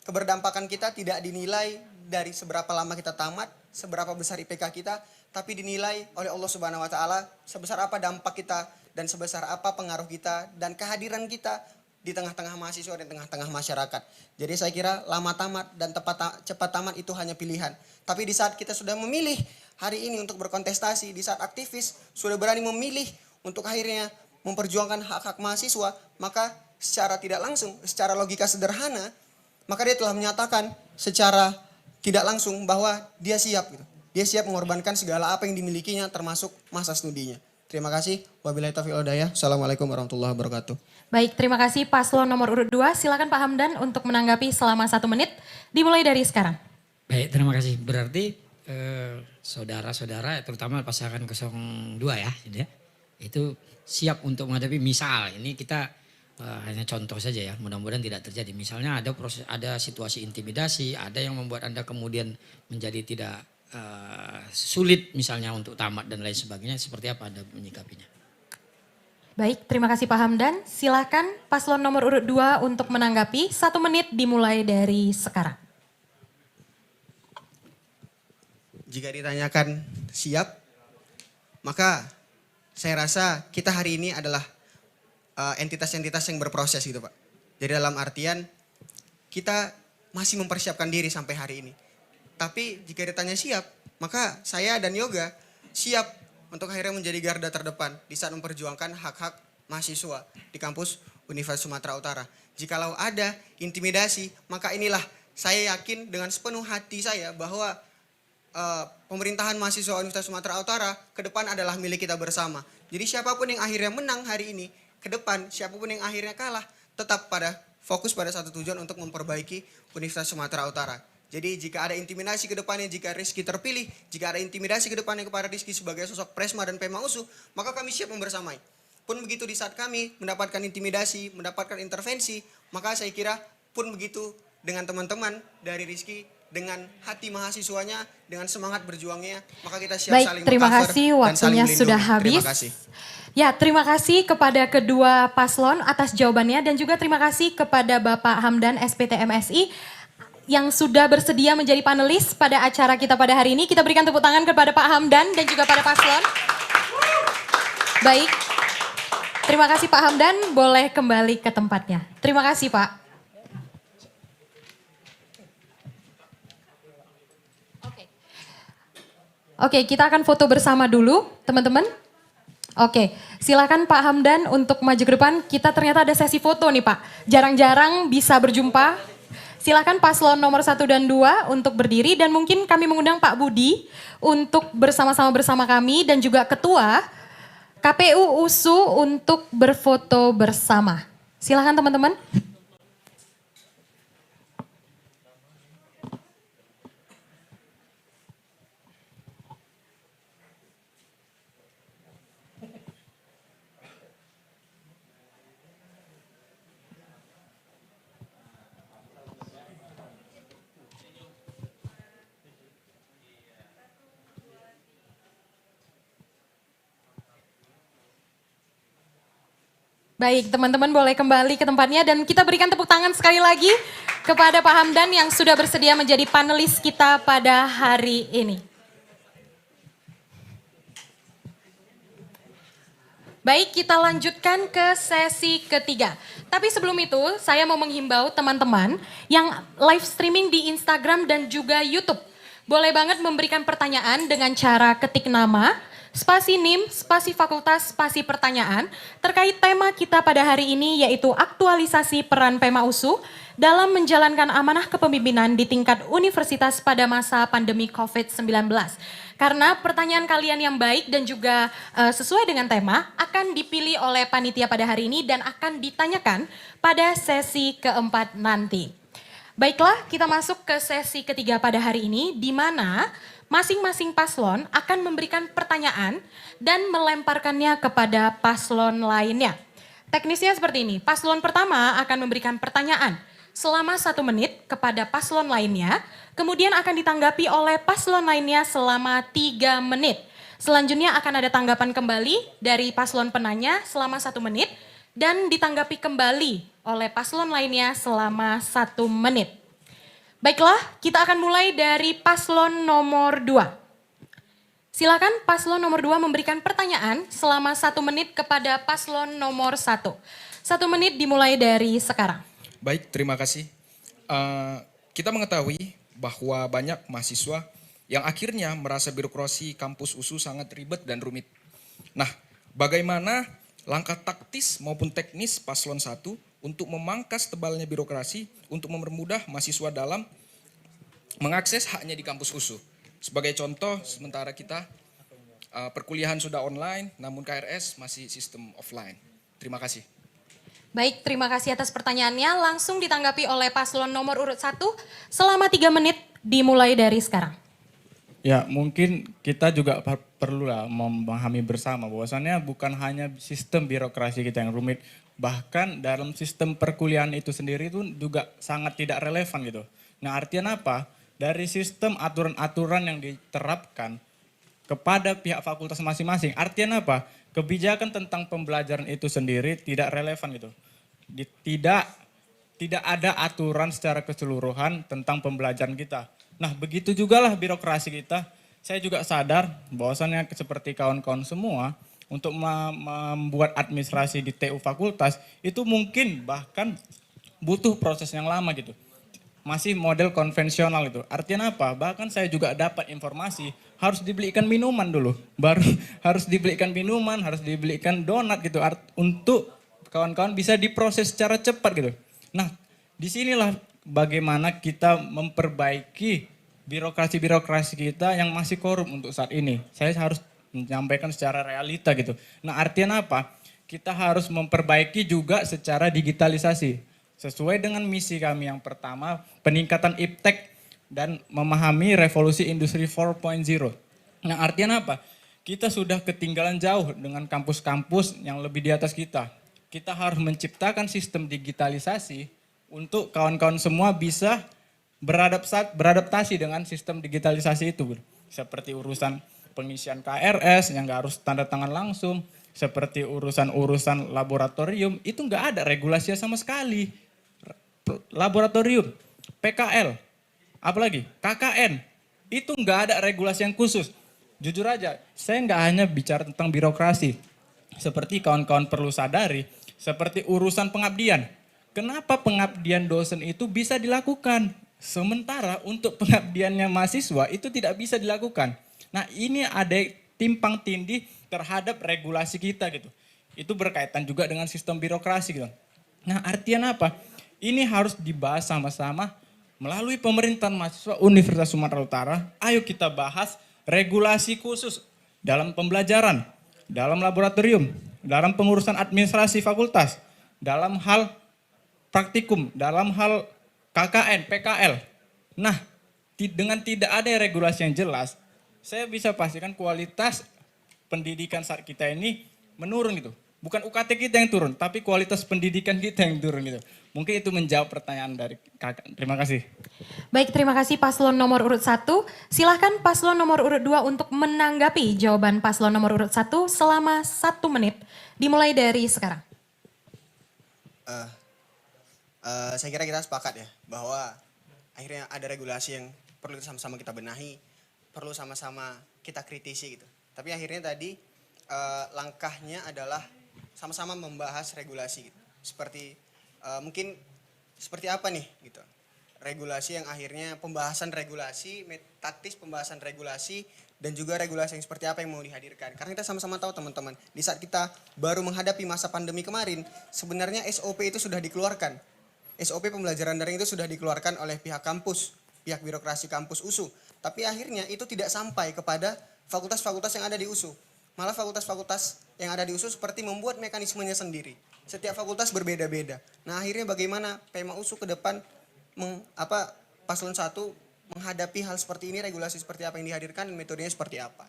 keberdampakan kita tidak dinilai dari seberapa lama kita tamat, seberapa besar IPK kita, tapi dinilai oleh Allah Subhanahu wa taala sebesar apa dampak kita dan sebesar apa pengaruh kita dan kehadiran kita di tengah-tengah mahasiswa dan tengah-tengah masyarakat. Jadi saya kira lama tamat dan cepat tamat itu hanya pilihan. Tapi di saat kita sudah memilih hari ini untuk berkontestasi, di saat aktivis sudah berani memilih untuk akhirnya memperjuangkan hak-hak mahasiswa, maka secara tidak langsung, secara logika sederhana, maka dia telah menyatakan secara tidak langsung bahwa dia siap gitu. Dia siap mengorbankan segala apa yang dimilikinya termasuk masa studinya. Terima kasih. Wabillahi taufiq wal hidayah. Assalamualaikum warahmatullahi wabarakatuh. Baik, terima kasih paslon nomor urut 2. Silakan Pak Hamdan untuk menanggapi selama 1 menit. Dimulai dari sekarang. Baik, terima kasih. Berarti saudara-saudara terutama pasangan 02 ya, itu siap untuk menghadapi misal ini kita hanya contoh saja ya, mudah-mudahan tidak terjadi. Misalnya ada situasi intimidasi, ada yang membuat Anda kemudian menjadi tidak sulit misalnya untuk tamat dan lain sebagainya, seperti apa Anda menyikapinya? Baik, terima kasih Pak Hamdan. Silakan paslon nomor urut 2 untuk menanggapi. 1 menit dimulai dari sekarang. Jika ditanyakan siap, maka saya rasa kita hari ini adalah entitas-entitas yang berproses gitu Pak. Jadi dalam artian kita masih mempersiapkan diri sampai hari ini. Tapi jika ditanya siap, maka saya dan Yoga siap untuk akhirnya menjadi garda terdepan di saat memperjuangkan hak-hak mahasiswa di kampus Universitas Sumatera Utara. Jikalau ada intimidasi, maka inilah saya yakin dengan sepenuh hati saya bahwa pemerintahan mahasiswa Universitas Sumatera Utara ke depan adalah milik kita bersama. Jadi siapapun yang akhirnya menang hari ini, ke depan siapapun yang akhirnya kalah, tetap fokus pada satu tujuan untuk memperbaiki Universitas Sumatera Utara. Jadi jika ada intimidasi ke depannya, jika Rizky terpilih, jika ada intimidasi ke depannya kepada Rizky sebagai sosok Presma dan Pema USU, maka kami siap membersamai. Pun begitu di saat kami mendapatkan intimidasi, mendapatkan intervensi, maka saya kira pun begitu dengan teman-teman dari Rizky, dengan hati mahasiswanya, dengan semangat berjuangnya, maka kita siap saling Baik, terima meng-cover kasih, dan saling waktunya melindungi. sudah habis. Terima kasih. Ya, terima kasih kepada kedua paslon atas jawabannya dan juga terima kasih kepada Bapak Hamdan SPT MSI yang sudah bersedia menjadi panelis pada acara kita pada hari ini. Kita berikan tepuk tangan kepada Pak Hamdan dan juga pada paslon. Baik, terima kasih Pak Hamdan, boleh kembali ke tempatnya. Terima kasih Pak. Oke, kita akan foto bersama dulu teman-teman. Oke, silakan Pak Hamdan untuk maju ke depan. Kita ternyata ada sesi foto nih Pak. Jarang-jarang bisa berjumpa. Silakan paslon nomor 1 dan 2 untuk berdiri dan mungkin kami mengundang Pak Budi untuk bersama-sama bersama kami dan juga Ketua KPU USU untuk berfoto bersama. Silakan teman-teman. Baik, teman-teman boleh kembali ke tempatnya dan kita berikan tepuk tangan sekali lagi kepada Pak Hamdan yang sudah bersedia menjadi panelis kita pada hari ini. Baik, kita lanjutkan ke sesi ketiga. Tapi sebelum itu, saya mau menghimbau teman-teman yang live streaming di Instagram dan juga YouTube. Boleh banget memberikan pertanyaan dengan cara ketik nama, spasi NIM, spasi fakultas, spasi pertanyaan terkait tema kita pada hari ini yaitu aktualisasi peran Pema USU dalam menjalankan amanah kepemimpinan di tingkat universitas pada masa pandemi COVID-19. Karena pertanyaan kalian yang baik dan juga sesuai dengan tema akan dipilih oleh panitia pada hari ini dan akan ditanyakan pada sesi keempat nanti. Baiklah, kita masuk ke sesi ketiga pada hari ini di mana masing-masing paslon akan memberikan pertanyaan dan melemparkannya kepada paslon lainnya. Teknisnya seperti ini, paslon pertama akan memberikan pertanyaan selama 1 menit kepada paslon lainnya, kemudian akan ditanggapi oleh paslon lainnya selama 3 menit. Selanjutnya akan ada tanggapan kembali dari paslon penanya selama 1 menit, dan ditanggapi kembali oleh paslon lainnya selama 1 menit. Baiklah, kita akan mulai dari paslon nomor 2. Silakan paslon nomor 2 memberikan pertanyaan selama 1 menit kepada paslon nomor 1. 1 menit dimulai dari sekarang. Baik, terima kasih. Kita mengetahui bahwa banyak mahasiswa yang akhirnya merasa birokrasi kampus USU sangat ribet dan rumit. Nah, bagaimana langkah taktis maupun teknis paslon 1 untuk memangkas tebalnya birokrasi untuk mempermudah mahasiswa dalam mengakses haknya di kampus USU? Sebagai contoh, sementara kita perkuliahan sudah online, namun KRS masih sistem offline. Terima kasih. Baik, terima kasih atas pertanyaannya. Langsung ditanggapi oleh paslon nomor urut 1 selama 3 menit dimulai dari sekarang. Ya, mungkin kita juga perlulah memahami bersama bahwasannya bukan hanya sistem birokrasi kita yang rumit, bahkan dalam sistem perkuliahan itu sendiri itu juga sangat tidak relevan gitu. Nah, artinya apa? Dari sistem aturan-aturan yang diterapkan kepada pihak fakultas masing-masing, artinya apa? Kebijakan tentang pembelajaran itu sendiri tidak relevan gitu. Tidak ada aturan secara keseluruhan tentang pembelajaran kita. Nah, begitu jugalah birokrasi kita. Saya juga sadar bahwasannya seperti kawan-kawan semua untuk membuat administrasi di TU fakultas itu mungkin bahkan butuh proses yang lama gitu. Masih model konvensional itu. Artinya apa? Bahkan saya juga dapat informasi harus dibelikan minuman dulu. Baru harus dibelikan minuman, harus dibelikan donat gitu. Untuk kawan-kawan bisa diproses secara cepat gitu. Nah, disinilah bagaimana kita memperbaiki birokrasi-birokrasi kita yang masih korup untuk saat ini. Saya harus menyampaikan secara realita gitu. Nah, artinya apa? Kita harus memperbaiki juga secara digitalisasi. Sesuai dengan misi kami yang pertama, peningkatan iptek dan memahami revolusi industri 4.0. Nah, artinya apa? Kita sudah ketinggalan jauh dengan kampus-kampus yang lebih di atas kita. Kita harus menciptakan sistem digitalisasi untuk kawan-kawan semua bisa beradaptasi dengan sistem digitalisasi itu. Seperti urusan pengisian KRS yang nggak harus tanda tangan langsung, seperti urusan-urusan laboratorium, itu nggak ada regulasinya sama sekali. Laboratorium, PKL, apalagi KKN, itu nggak ada regulasi yang khusus. Jujur aja, saya nggak hanya bicara tentang birokrasi. Seperti kawan-kawan perlu sadari, seperti urusan pengabdian. Kenapa pengabdian dosen itu bisa dilakukan? Sementara untuk pengabdiannya mahasiswa itu tidak bisa dilakukan. Nah, ini ada timpang tindih terhadap regulasi kita gitu. Itu berkaitan juga dengan sistem birokrasi gitu. Nah, artinya apa? Ini harus dibahas sama-sama melalui pemerintahan mahasiswa Universitas Sumatera Utara. Ayo kita bahas regulasi khusus dalam pembelajaran, dalam laboratorium, dalam pengurusan administrasi fakultas, dalam hal praktikum, dalam hal KKN, PKL. Nah, dengan tidak ada regulasi yang jelas, saya bisa pastikan kualitas pendidikan saat kita ini menurun gitu. Bukan UKT kita yang turun, tapi kualitas pendidikan kita yang turun gitu. Mungkin itu menjawab pertanyaan dari kakak. Terima kasih. Baik, terima kasih paslon nomor urut 1. Silahkan paslon nomor urut 2 untuk menanggapi jawaban paslon nomor urut 1 selama 1 menit. Dimulai dari sekarang. Saya kira kita sepakat ya bahwa akhirnya ada regulasi yang perlu sama-sama kita benahi, perlu sama-sama kita kritisi gitu. Tapi akhirnya tadi langkahnya adalah sama-sama membahas regulasi gitu. Seperti mungkin seperti apa nih gitu. regulasi yang akhirnya pembahasan regulasi, taktis pembahasan regulasi, dan juga regulasi yang seperti apa yang mau dihadirkan. Karena kita sama-sama tahu teman-teman, di saat kita baru menghadapi masa pandemi kemarin, sebenarnya SOP itu sudah dikeluarkan. SOP pembelajaran daring itu sudah dikeluarkan oleh pihak kampus, pihak birokrasi kampus USU. Tapi akhirnya itu tidak sampai kepada fakultas-fakultas yang ada di USU. Malah fakultas-fakultas yang ada di USU seperti membuat mekanismenya sendiri. Setiap fakultas berbeda-beda. Nah akhirnya bagaimana PEMA USU ke depan paslon 1 menghadapi hal seperti ini, regulasi seperti apa yang dihadirkan, metodenya seperti apa.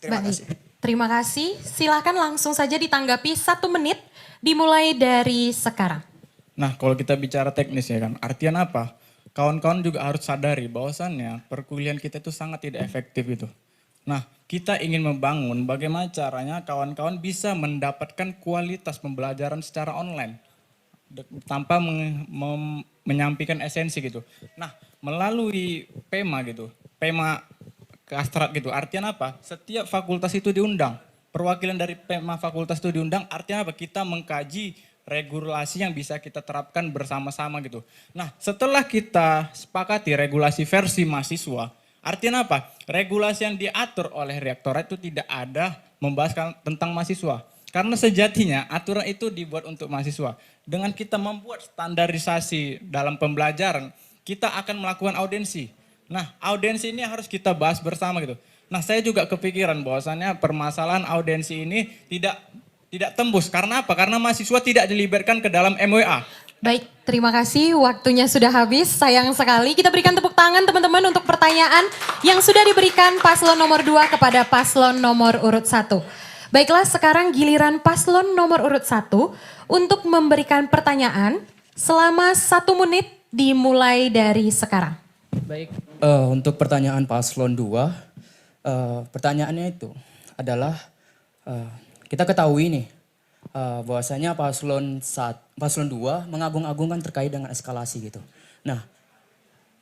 Terima kasih. Terima kasih. Silakan langsung saja ditanggapi 1 menit dimulai dari sekarang. Nah, kalau kita bicara teknis ya kan, artian apa? Kawan-kawan juga harus sadari bahwasannya perkuliahan kita itu sangat tidak efektif itu. Nah, kita ingin membangun bagaimana caranya kawan-kawan bisa mendapatkan kualitas pembelajaran secara online tanpa menyampaikan esensi gitu. Nah, melalui PEMA gitu, PEMA Kastrat gitu, artinya apa? Setiap fakultas itu diundang. Perwakilan dari PEMA fakultas itu diundang, artinya apa? Kita mengkaji regulasi yang bisa kita terapkan bersama-sama gitu. Nah, setelah kita sepakati regulasi versi mahasiswa, artinya apa? Regulasi yang diatur oleh rektorat itu tidak ada membahas tentang mahasiswa. Karena sejatinya aturan itu dibuat untuk mahasiswa. Dengan kita membuat standarisasi dalam pembelajaran, kita akan melakukan audiensi. Nah, audiensi ini harus kita bahas bersama gitu. Nah, saya juga kepikiran bahwasannya permasalahan audiensi ini tidak tembus. Karena apa? Karena mahasiswa tidak dilibatkan ke dalam MWA. Baik, terima kasih. Waktunya sudah habis. Sayang sekali. Kita berikan tepuk tangan teman-teman untuk pertanyaan yang sudah diberikan paslon nomor 2 kepada paslon nomor urut 1. Baiklah, sekarang giliran paslon nomor urut 1 untuk memberikan pertanyaan selama 1 menit dimulai dari sekarang. Baik, untuk pertanyaan paslon 2, pertanyaannya itu adalah kita ketahui nih bahwasanya paslon 2 mengagung-agungkan terkait dengan eskalasi gitu. Nah,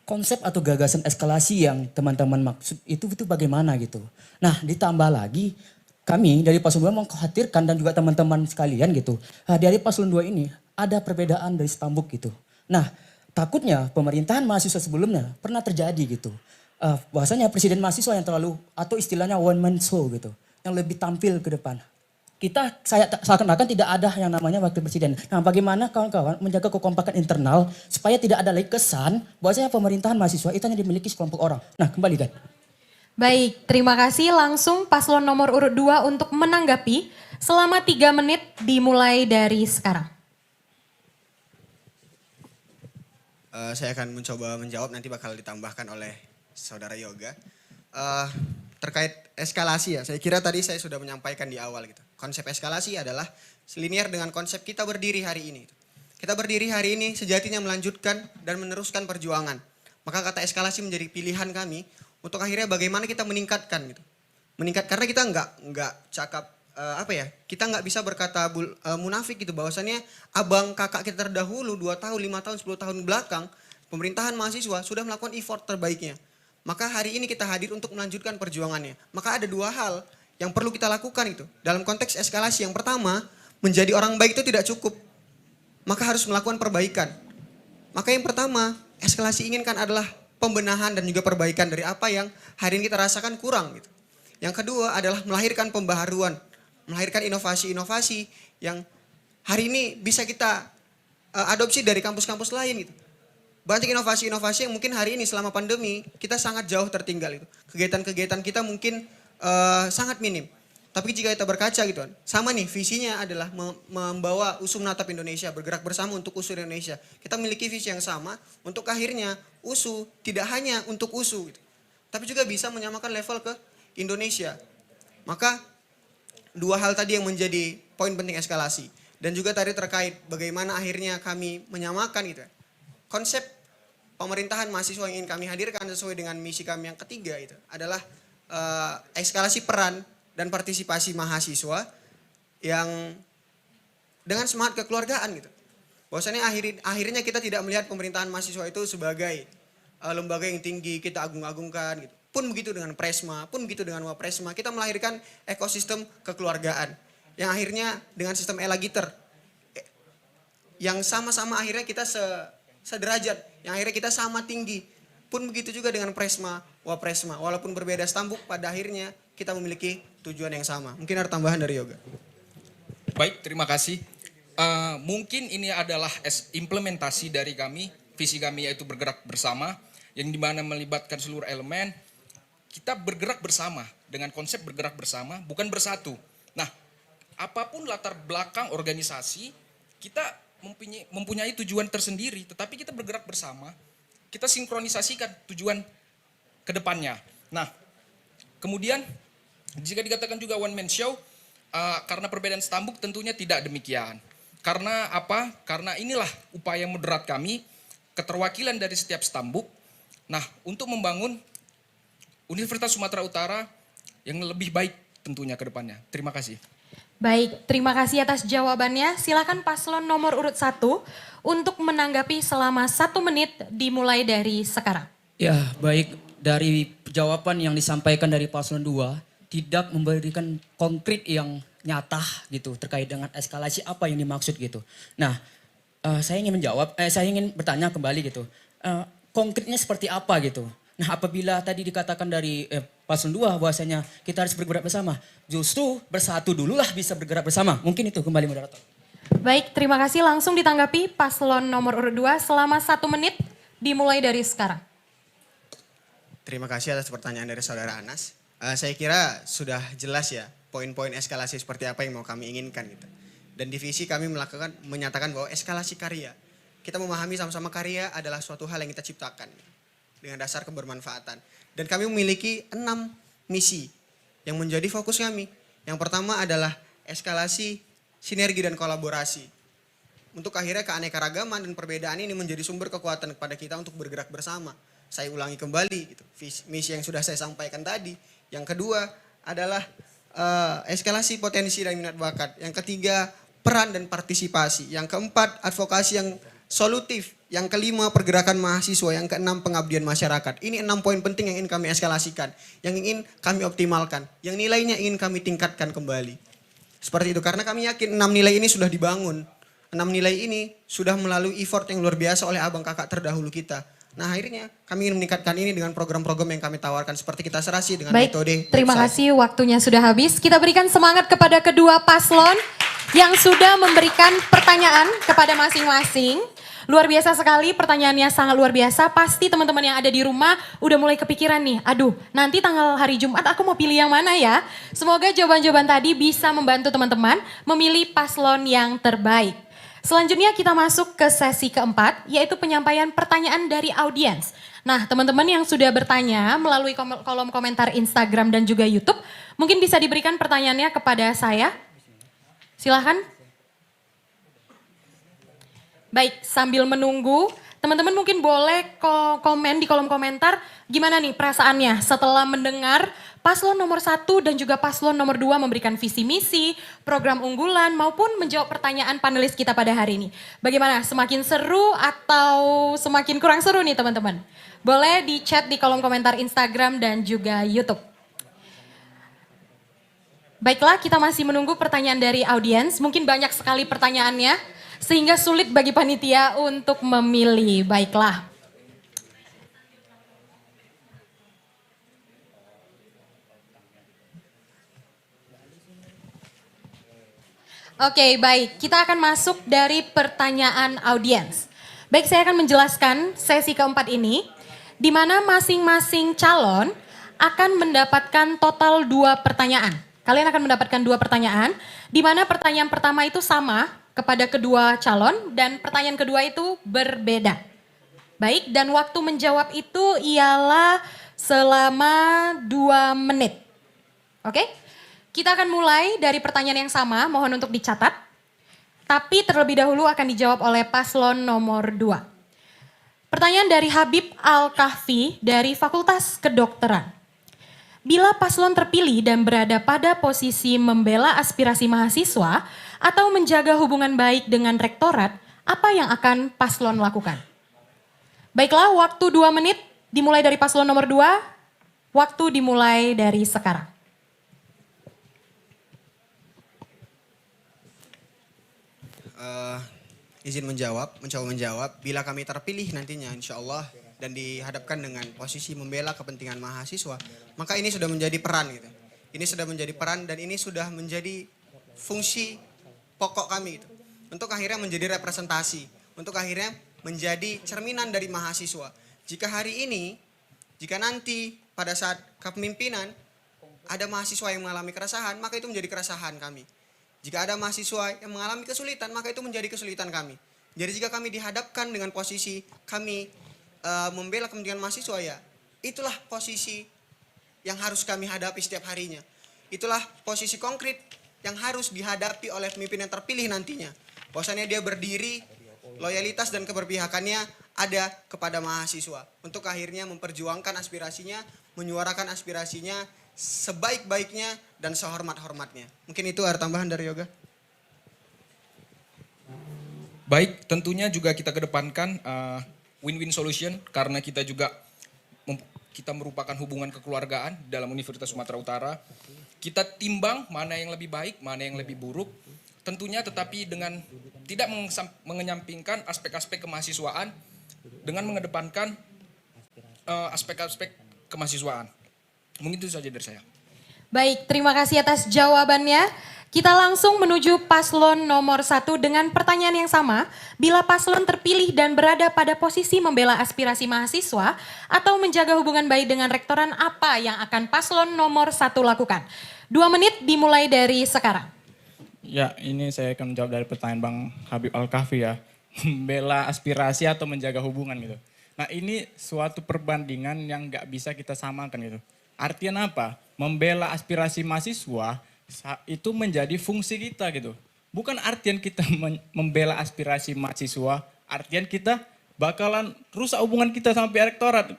konsep atau gagasan eskalasi yang teman-teman maksud itu bagaimana gitu. Nah, ditambah lagi kami dari paslon 2 mengkhawatirkan dan juga teman-teman sekalian gitu. Dari paslon 2 ini ada perbedaan dari stambuk gitu. Nah, takutnya pemerintahan mahasiswa sebelumnya pernah terjadi gitu. Bahwasanya presiden mahasiswa yang terlalu atau istilahnya one man show gitu. Yang lebih tampil ke depan. Saya seakan-akan tidak ada yang namanya wakil presiden. Nah, bagaimana kawan-kawan menjaga kekompakan internal supaya tidak ada lagi kesan bahwasanya pemerintahan mahasiswa itu hanya dimiliki sekelompok orang. Nah, kembalikan. Baik, terima kasih. Langsung paslon nomor urut 2 untuk menanggapi selama 3 menit dimulai dari sekarang. Saya akan mencoba menjawab, nanti bakal ditambahkan oleh saudara Yoga. Terkait eskalasi ya, saya kira tadi saya sudah menyampaikan di awal gitu. Konsep eskalasi adalah selinier dengan konsep kita berdiri hari ini. Kita berdiri hari ini sejatinya melanjutkan dan meneruskan perjuangan. Maka kata eskalasi menjadi pilihan kami untuk akhirnya bagaimana kita meningkatkan gitu. Karena kita nggak cakap kita nggak bisa berkata munafik gitu bahwasannya abang kakak kita terdahulu 2 tahun, 5 tahun, 10 tahun belakang pemerintahan mahasiswa sudah melakukan effort terbaiknya. Maka hari ini kita hadir untuk melanjutkan perjuangannya. Maka ada 2 hal yang perlu kita lakukan itu. Dalam konteks eskalasi yang pertama, menjadi orang baik itu tidak cukup. Maka harus melakukan perbaikan. Maka yang pertama, eskalasi inginkan adalah pembenahan dan juga perbaikan dari apa yang hari ini kita rasakan kurang gitu. Yang kedua adalah melahirkan pembaharuan, melahirkan inovasi-inovasi yang hari ini bisa kita adopsi dari kampus-kampus lain gitu. Banyak inovasi-inovasi yang mungkin hari ini selama pandemi kita sangat jauh tertinggal itu. Kegiatan-kegiatan kita mungkin sangat minim. Tapi jika kita berkaca gitu kan, sama nih visinya adalah membawa USU menatap Indonesia, bergerak bersama untuk USU Indonesia. Kita memiliki visi yang sama untuk akhirnya USU tidak hanya untuk USU gitu, tapi juga bisa menyamakan level ke Indonesia. Maka 2 hal tadi yang menjadi poin penting eskalasi. Dan juga tadi terkait bagaimana akhirnya kami menyamakan gitu. Konsep pemerintahan mahasiswa yang ingin kami hadirkan sesuai dengan misi kami yang ketiga itu adalah eskalasi peran dan partisipasi mahasiswa yang dengan semangat kekeluargaan gitu. Bahwasannya akhirnya kita tidak melihat pemerintahan mahasiswa itu sebagai lembaga yang tinggi, kita agung-agungkan gitu. Pun begitu dengan Presma, pun begitu dengan Wapresma, kita melahirkan ekosistem kekeluargaan. Yang akhirnya dengan sistem elagiter, yang sama-sama akhirnya kita sederajat, yang akhirnya kita sama tinggi. Pun begitu juga dengan Presma, Wapresma. Walaupun berbeda stambuk, pada akhirnya kita memiliki tujuan yang sama. Mungkin ada tambahan dari Yoga. Baik, terima kasih. Mungkin ini adalah implementasi dari kami, visi kami yaitu bergerak bersama, yang dimana melibatkan seluruh elemen. Kita bergerak bersama, dengan konsep bergerak bersama, bukan bersatu. Nah, apapun latar belakang organisasi, kita mempunyai tujuan tersendiri, tetapi kita bergerak bersama, kita sinkronisasikan tujuan ke depannya. Nah, kemudian jika dikatakan juga one man show, karena perbedaan stambuk tentunya tidak demikian. Karena apa? Karena inilah upaya moderat kami, keterwakilan dari setiap stambuk. Nah, untuk membangun Universitas Sumatera Utara yang lebih baik tentunya ke depannya. Terima kasih. Baik, terima kasih atas jawabannya. Silakan paslon nomor urut 1 untuk menanggapi selama 1 menit dimulai dari sekarang. Ya, baik, dari jawaban yang disampaikan dari paslon 2 tidak memberikan konkret yang nyata gitu terkait dengan eskalasi apa yang dimaksud gitu. Nah, saya ingin bertanya kembali gitu. Konkretnya seperti apa gitu. Nah, apabila tadi dikatakan dari paslon 2 bahwasanya kita harus bergerak bersama, justru bersatu dululah bisa bergerak bersama. Mungkin itu kembali moderator. Baik, terima kasih. Langsung ditanggapi paslon nomor urut 2 selama 1 menit dimulai dari sekarang. Terima kasih atas pertanyaan dari Saudara Anas. Saya kira sudah jelas ya poin-poin eskalasi seperti apa yang mau kami inginkan gitu. Dan divisi kami menyatakan bahwa eskalasi karya. Kita memahami sama-sama karya adalah suatu hal yang kita ciptakan dengan dasar kebermanfaatan. Dan kami memiliki 6 misi yang menjadi fokus kami. Yang pertama adalah eskalasi sinergi dan kolaborasi. Untuk akhirnya keanekaragaman dan perbedaan ini menjadi sumber kekuatan kepada kita untuk bergerak bersama. Saya ulangi kembali gitu, misi yang sudah saya sampaikan tadi. Yang kedua adalah eskalasi potensi dan minat bakat. Yang ketiga, peran dan partisipasi. Yang keempat, advokasi yang solutif. Yang kelima, pergerakan mahasiswa. Yang keenam, pengabdian masyarakat. Ini 6 poin penting yang ingin kami eskalasikan. Yang ingin kami optimalkan. Yang nilainya ingin kami tingkatkan kembali. Seperti itu, karena kami yakin 6 nilai ini sudah dibangun. 6 nilai ini sudah melalui effort yang luar biasa oleh abang kakak terdahulu kita. Nah, akhirnya kami ingin meningkatkan ini dengan program-program yang kami tawarkan seperti kita serasi dengan metode. Terima website. kasih, waktunya sudah habis. Kita berikan semangat kepada kedua paslon yang sudah memberikan pertanyaan kepada masing-masing. Luar biasa sekali, pertanyaannya sangat luar biasa. Pasti teman-teman yang ada di rumah udah mulai kepikiran nih. Aduh, nanti tanggal hari Jumat aku mau pilih yang mana ya? Semoga jawaban-jawaban tadi bisa membantu teman-teman memilih paslon yang terbaik. Selanjutnya kita masuk ke sesi keempat, yaitu penyampaian pertanyaan dari audiens. Nah, teman-teman yang sudah bertanya melalui kolom komentar Instagram dan juga YouTube, mungkin bisa diberikan pertanyaannya kepada saya. Silahkan. Baik, sambil menunggu, teman-teman mungkin boleh komen di kolom komentar gimana nih perasaannya setelah mendengar paslon nomor 1 dan juga paslon nomor 2 memberikan visi misi, program unggulan maupun menjawab pertanyaan panelis kita pada hari ini. Bagaimana, semakin seru atau semakin kurang seru nih teman-teman? Boleh di chat di kolom komentar Instagram dan juga YouTube. Baiklah, kita masih menunggu pertanyaan dari audiens, mungkin banyak sekali pertanyaannya. Sehingga sulit bagi panitia untuk memilih. Baiklah. Oke, baik. Kita akan masuk dari pertanyaan audiens. Baik, saya akan menjelaskan sesi keempat ini, di mana masing-masing calon akan mendapatkan total 2 pertanyaan. Kalian akan mendapatkan 2 pertanyaan, di mana pertanyaan pertama itu sama kepada kedua calon dan pertanyaan kedua itu berbeda. Baik, dan waktu menjawab itu ialah selama 2 menit. Oke? Kita akan mulai dari pertanyaan yang sama, mohon untuk dicatat. Tapi terlebih dahulu akan dijawab oleh paslon nomor 2. Pertanyaan dari Habib Al-Kahfi dari Fakultas Kedokteran. Bila paslon terpilih dan berada pada posisi membela aspirasi mahasiswa atau menjaga hubungan baik dengan rektorat, apa yang akan paslon lakukan? Baiklah, waktu 2 menit dimulai dari paslon nomor 2, waktu dimulai dari sekarang. izin mencoba menjawab. Bila kami terpilih nantinya insya Allah dan dihadapkan dengan posisi membela kepentingan mahasiswa, maka ini sudah menjadi peran gitu. Ini sudah menjadi peran dan ini sudah menjadi fungsi pokok kami gitu. Untuk akhirnya menjadi representasi, untuk akhirnya menjadi cerminan dari mahasiswa. Jika nanti pada saat kepemimpinan ada mahasiswa yang mengalami keresahan, maka itu menjadi keresahan kami. Jika ada mahasiswa yang mengalami kesulitan, maka itu menjadi kesulitan kami. Jadi jika kami dihadapkan dengan posisi kami membela kepentingan mahasiswa, ya itulah posisi yang harus kami hadapi setiap harinya. Itulah posisi konkret yang harus dihadapi oleh pemimpin yang terpilih nantinya. Bahwasannya dia berdiri, loyalitas dan keberpihakannya ada kepada mahasiswa. Untuk akhirnya memperjuangkan aspirasinya, menyuarakan aspirasinya sebaik-baiknya dan sehormat-hormatnya. Mungkin itu ada tambahan dari Yoga. Baik, tentunya juga kita kedepankan win-win solution karena kita juga kita merupakan hubungan kekeluargaan dalam Universitas Sumatera Utara. Kita timbang mana yang lebih baik, mana yang lebih buruk. Tentunya tetapi dengan tidak mengenyampingkan aspek-aspek kemahasiswaan dengan mengedepankan aspek-aspek kemahasiswaan. Mungkin itu saja dari saya. Baik, terima kasih atas jawabannya. Kita langsung menuju paslon nomor 1 dengan pertanyaan yang sama. Bila paslon terpilih dan berada pada posisi membela aspirasi mahasiswa atau menjaga hubungan baik dengan rektoran, apa yang akan paslon nomor 1 lakukan? 2 menit dimulai dari sekarang. Ya, ini saya akan menjawab dari pertanyaan Bang Habib Al-Kahfi ya. Membela aspirasi atau menjaga hubungan gitu. Nah, ini suatu perbandingan yang nggak bisa kita samakan gitu. Artinya apa? Membela aspirasi mahasiswa itu menjadi fungsi kita gitu. Bukan artian kita membela aspirasi mahasiswa, artian kita bakalan rusak hubungan kita sama pihak rektorat.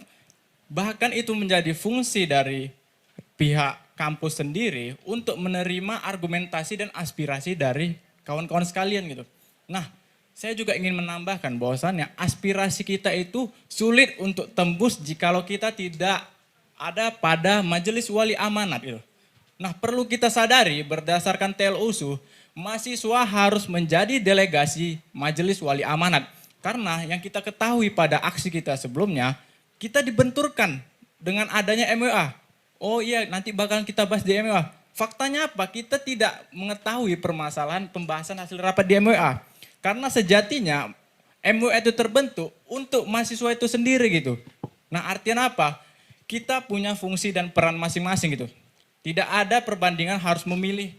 Bahkan itu menjadi fungsi dari pihak kampus sendiri untuk menerima argumentasi dan aspirasi dari kawan-kawan sekalian gitu. Nah, saya juga ingin menambahkan bahwasannya aspirasi kita itu sulit untuk tembus jikalau kita tidak ada pada majelis wali amanat gitu. Nah, perlu kita sadari berdasarkan TLUSU, mahasiswa harus menjadi delegasi majelis wali amanat. Karena yang kita ketahui pada aksi kita sebelumnya, kita dibenturkan dengan adanya MWA. Oh iya, nanti bakalan kita bahas di MWA. Faktanya apa? Kita tidak mengetahui permasalahan pembahasan hasil rapat di MWA. Karena sejatinya MWA itu terbentuk untuk mahasiswa itu sendiri gitu. Nah, artinya apa? Kita punya fungsi dan peran masing-masing gitu. Tidak ada perbandingan harus memilih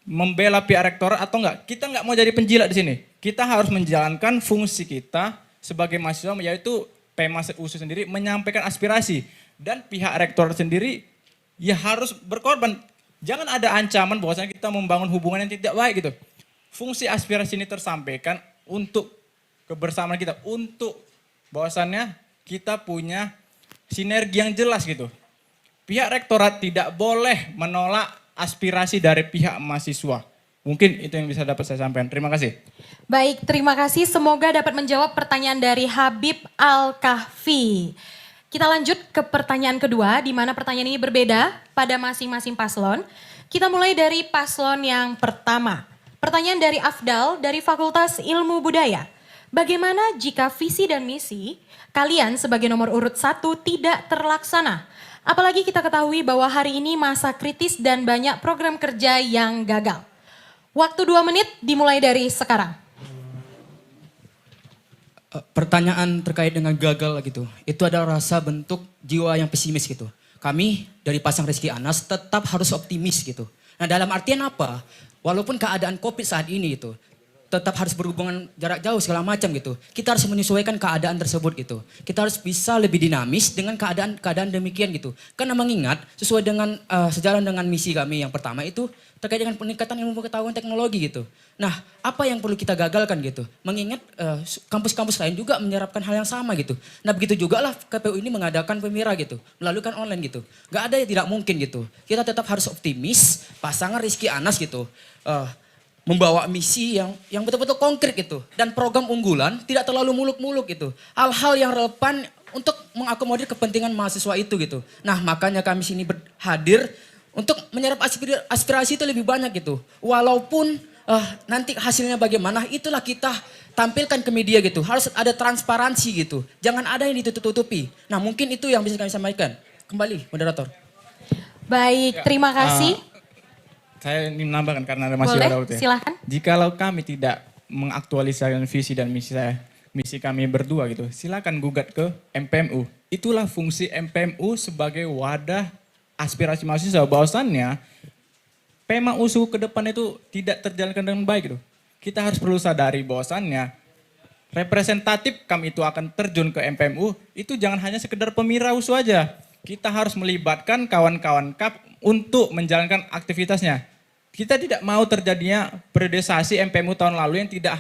membela pihak rektorat atau enggak. Kita enggak mau jadi penjilat di sini. Kita harus menjalankan fungsi kita sebagai mahasiswa, yaitu PMAS USU sendiri menyampaikan aspirasi. Dan pihak rektorat sendiri ya harus berkorban. Jangan ada ancaman bahwasanya kita membangun hubungan yang tidak baik gitu. Fungsi aspirasi ini tersampaikan untuk kebersamaan kita, untuk bahwasannya kita punya sinergi yang jelas gitu. Pihak rektorat tidak boleh menolak aspirasi dari pihak mahasiswa. Mungkin itu yang bisa dapat saya sampaikan. Terima kasih. Baik, terima kasih. Semoga dapat menjawab pertanyaan dari Habib Al-Kahfi. Kita lanjut ke pertanyaan kedua, di mana pertanyaan ini berbeda pada masing-masing paslon. Kita mulai dari paslon yang pertama. Pertanyaan dari Afdal dari Fakultas Ilmu Budaya. Bagaimana jika visi dan misi kalian sebagai nomor urut 1 tidak terlaksana? Apalagi kita ketahui bahwa hari ini masa kritis dan banyak program kerja yang gagal. Waktu 2 menit dimulai dari sekarang. Pertanyaan terkait dengan gagal gitu, itu adalah rasa bentuk jiwa yang pesimis gitu. Kami dari Pasang Rizky Anas tetap harus optimis gitu. Nah, dalam artian apa? Walaupun keadaan COVID saat ini itu tetap harus berhubungan jarak jauh segala macam gitu. Kita harus menyesuaikan keadaan tersebut gitu. Kita harus bisa lebih dinamis dengan keadaan demikian gitu. Karena mengingat sesuai dengan sejalan dengan misi kami yang pertama itu terkait dengan peningkatan ilmu pengetahuan teknologi gitu. Nah, apa yang perlu kita gagalkan gitu? Mengingat kampus-kampus lain juga menyerapkan hal yang sama gitu. Nah, begitu juga lah KPU ini mengadakan Pemira gitu, melalukan online gitu. Gak ada yang tidak mungkin gitu. Kita tetap harus optimis, pasangan Rizky Anas gitu. Membawa misi yang betul-betul konkret gitu. Dan program unggulan tidak terlalu muluk-muluk gitu. Hal-hal yang relevan untuk mengakomodir kepentingan mahasiswa itu gitu. Nah, makanya kami sini hadir untuk menyerap aspirasi itu lebih banyak gitu. Walaupun nanti hasilnya bagaimana, itulah kita tampilkan ke media gitu. Harus ada transparansi gitu. Jangan ada yang ditutup-tutupi. Nah mungkin itu yang bisa kami sampaikan. Kembali, moderator. Baik, terima kasih. Saya ingin menambahkan karena ada masih Boleh, ada waktu ya. silahkan. Jikalau kami tidak mengaktualisasikan visi dan misi kami berdua gitu, silakan gugat ke MPMU. Itulah fungsi MPMU sebagai wadah aspirasi mahasiswa, bahwasannya Pema USU ke depan itu tidak terjalankan dengan baik gitu. Kita harus perlu sadari bahwasannya representatif kami itu akan terjun ke MPMU, itu jangan hanya sekedar pemira USU aja. Kita harus melibatkan kawan-kawan KAP untuk menjalankan aktivitasnya. Kita tidak mau terjadinya periodisasi MPMU tahun lalu yang tidak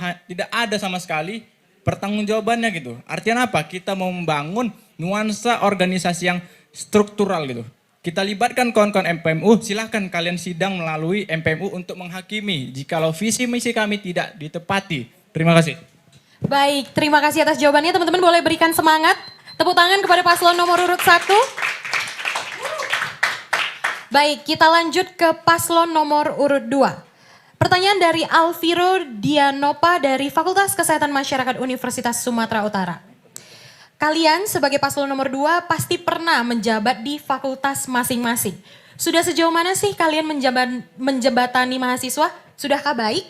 ada sama sekali pertanggungjawabannya gitu. Artinya apa? Kita mau membangun nuansa organisasi yang struktural gitu. Kita libatkan kawan-kawan MPMU, silahkan kalian sidang melalui MPMU untuk menghakimi jikalau visi misi kami tidak ditepati. Terima kasih. Baik, terima kasih atas jawabannya. Teman-teman boleh berikan semangat. Tepuk tangan kepada paslon nomor urut 1. Baik, kita lanjut ke paslon nomor urut 2. Pertanyaan dari Alviro Dianopa dari Fakultas Kesehatan Masyarakat Universitas Sumatera Utara. Kalian sebagai paslon nomor 2 pasti pernah menjabat di fakultas masing-masing. Sudah sejauh mana sih kalian menjebatani mahasiswa? Sudahkah baik?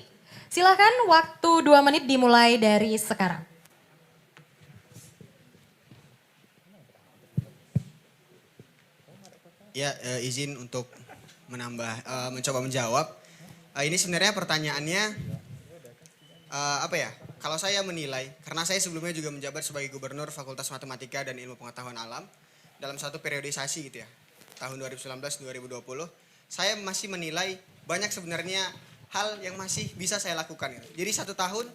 Silahkan waktu 2 menit dimulai dari sekarang. Ya, izin untuk mencoba menjawab. Ini sebenarnya pertanyaannya apa ya? Kalau saya menilai, karena saya sebelumnya juga menjabat sebagai gubernur Fakultas Matematika dan Ilmu Pengetahuan Alam dalam satu periodisasi gitu ya, tahun 2019-2020, saya masih menilai banyak sebenarnya hal yang masih bisa saya lakukan. Gitu. Jadi 1 tahun,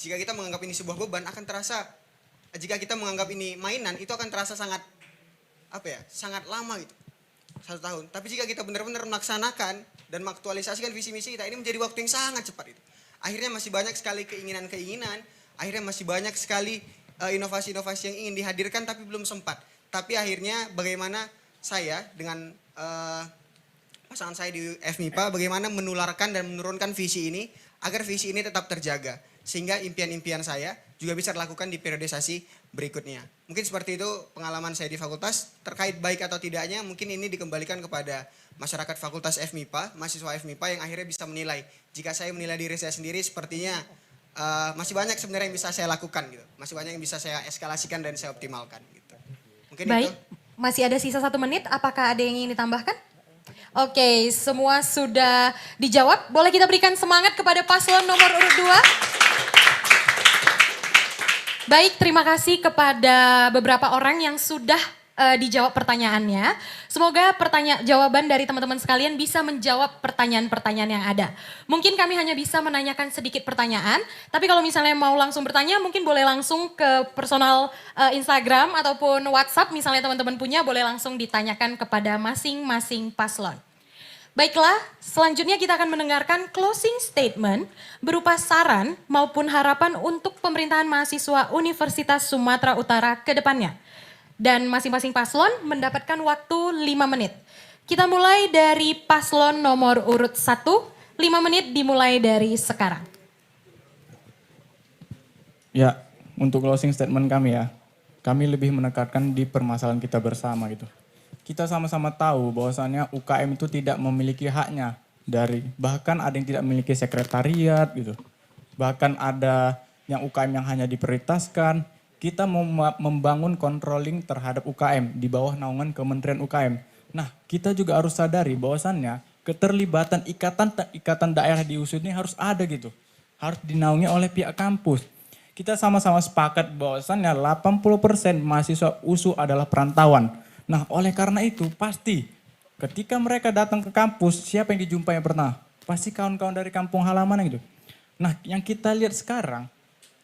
jika kita menganggap ini sebuah beban, akan terasa, jika kita menganggap ini mainan, itu akan terasa sangat, sangat lama gitu. 1 tahun. Tapi jika kita benar-benar melaksanakan dan mengaktualisasikan visi misi kita, ini menjadi waktu yang sangat cepat itu. Akhirnya masih banyak sekali keinginan-keinginan, akhirnya masih banyak sekali inovasi-inovasi yang ingin dihadirkan tapi belum sempat. Tapi akhirnya bagaimana saya dengan pasangan saya di FMIPA, bagaimana menularkan dan menurunkan visi ini agar visi ini tetap terjaga. Sehingga impian-impian saya juga bisa dilakukan di periodisasi berikutnya. Mungkin seperti itu pengalaman saya di fakultas, terkait baik atau tidaknya mungkin ini dikembalikan kepada masyarakat fakultas FMIPA, mahasiswa FMIPA yang akhirnya bisa menilai. Jika saya menilai diri saya sendiri sepertinya masih banyak sebenarnya yang bisa saya lakukan gitu. Masih banyak yang bisa saya eskalasikan dan saya optimalkan gitu. Mungkin Baik, itu. masih ada sisa 1 menit, apakah ada yang ingin ditambahkan? Oke, semua sudah dijawab. Boleh kita berikan semangat kepada paslon nomor urut 2? Baik, terima kasih kepada beberapa orang yang sudah dijawab pertanyaannya. Semoga jawaban dari teman-teman sekalian bisa menjawab pertanyaan-pertanyaan yang ada. Mungkin kami hanya bisa menanyakan sedikit pertanyaan, tapi kalau misalnya mau langsung bertanya mungkin boleh langsung ke personal Instagram ataupun WhatsApp, misalnya teman-teman punya boleh langsung ditanyakan kepada masing-masing paslon. Baiklah, selanjutnya kita akan mendengarkan closing statement berupa saran maupun harapan untuk pemerintahan mahasiswa Universitas Sumatera Utara ke depannya. Dan masing-masing paslon mendapatkan waktu 5 menit. Kita mulai dari paslon nomor urut 1, 5 menit dimulai dari sekarang. Ya, untuk closing statement kami ya, kami lebih menekankan di permasalahan kita bersama gitu. Kita sama-sama tahu bahwasannya UKM itu tidak memiliki haknya bahkan ada yang tidak memiliki sekretariat gitu. Bahkan ada yang UKM yang hanya diprioritaskan. Kita mau membangun controlling terhadap UKM di bawah naungan Kementerian UKM. Nah, kita juga harus sadari bahwasannya keterlibatan ikatan daerah di USU ini harus ada gitu. Harus dinaungi oleh pihak kampus. Kita sama-sama sepakat bahwasannya 80% mahasiswa USU adalah perantauan. Nah, oleh karena itu pasti ketika mereka datang ke kampus, siapa yang dijumpai yang pernah? Pasti kawan-kawan dari kampung halaman gitu. Nah, yang kita lihat sekarang,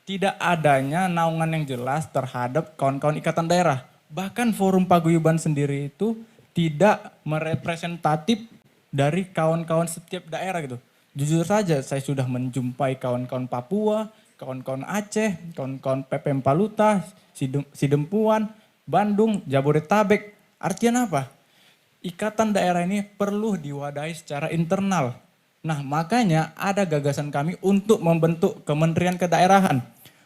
tidak adanya naungan yang jelas terhadap kawan-kawan ikatan daerah. Bahkan forum paguyuban sendiri itu tidak merepresentatif dari kawan-kawan setiap daerah gitu. Jujur saja saya sudah menjumpai kawan-kawan Papua, kawan-kawan Aceh, kawan-kawan PPM Paluta, Sidempuan, Bandung, Jabodetabek. Artinya apa? Ikatan daerah ini perlu diwadahi secara internal. Nah, makanya ada gagasan kami untuk membentuk Kementerian Kedaerahan.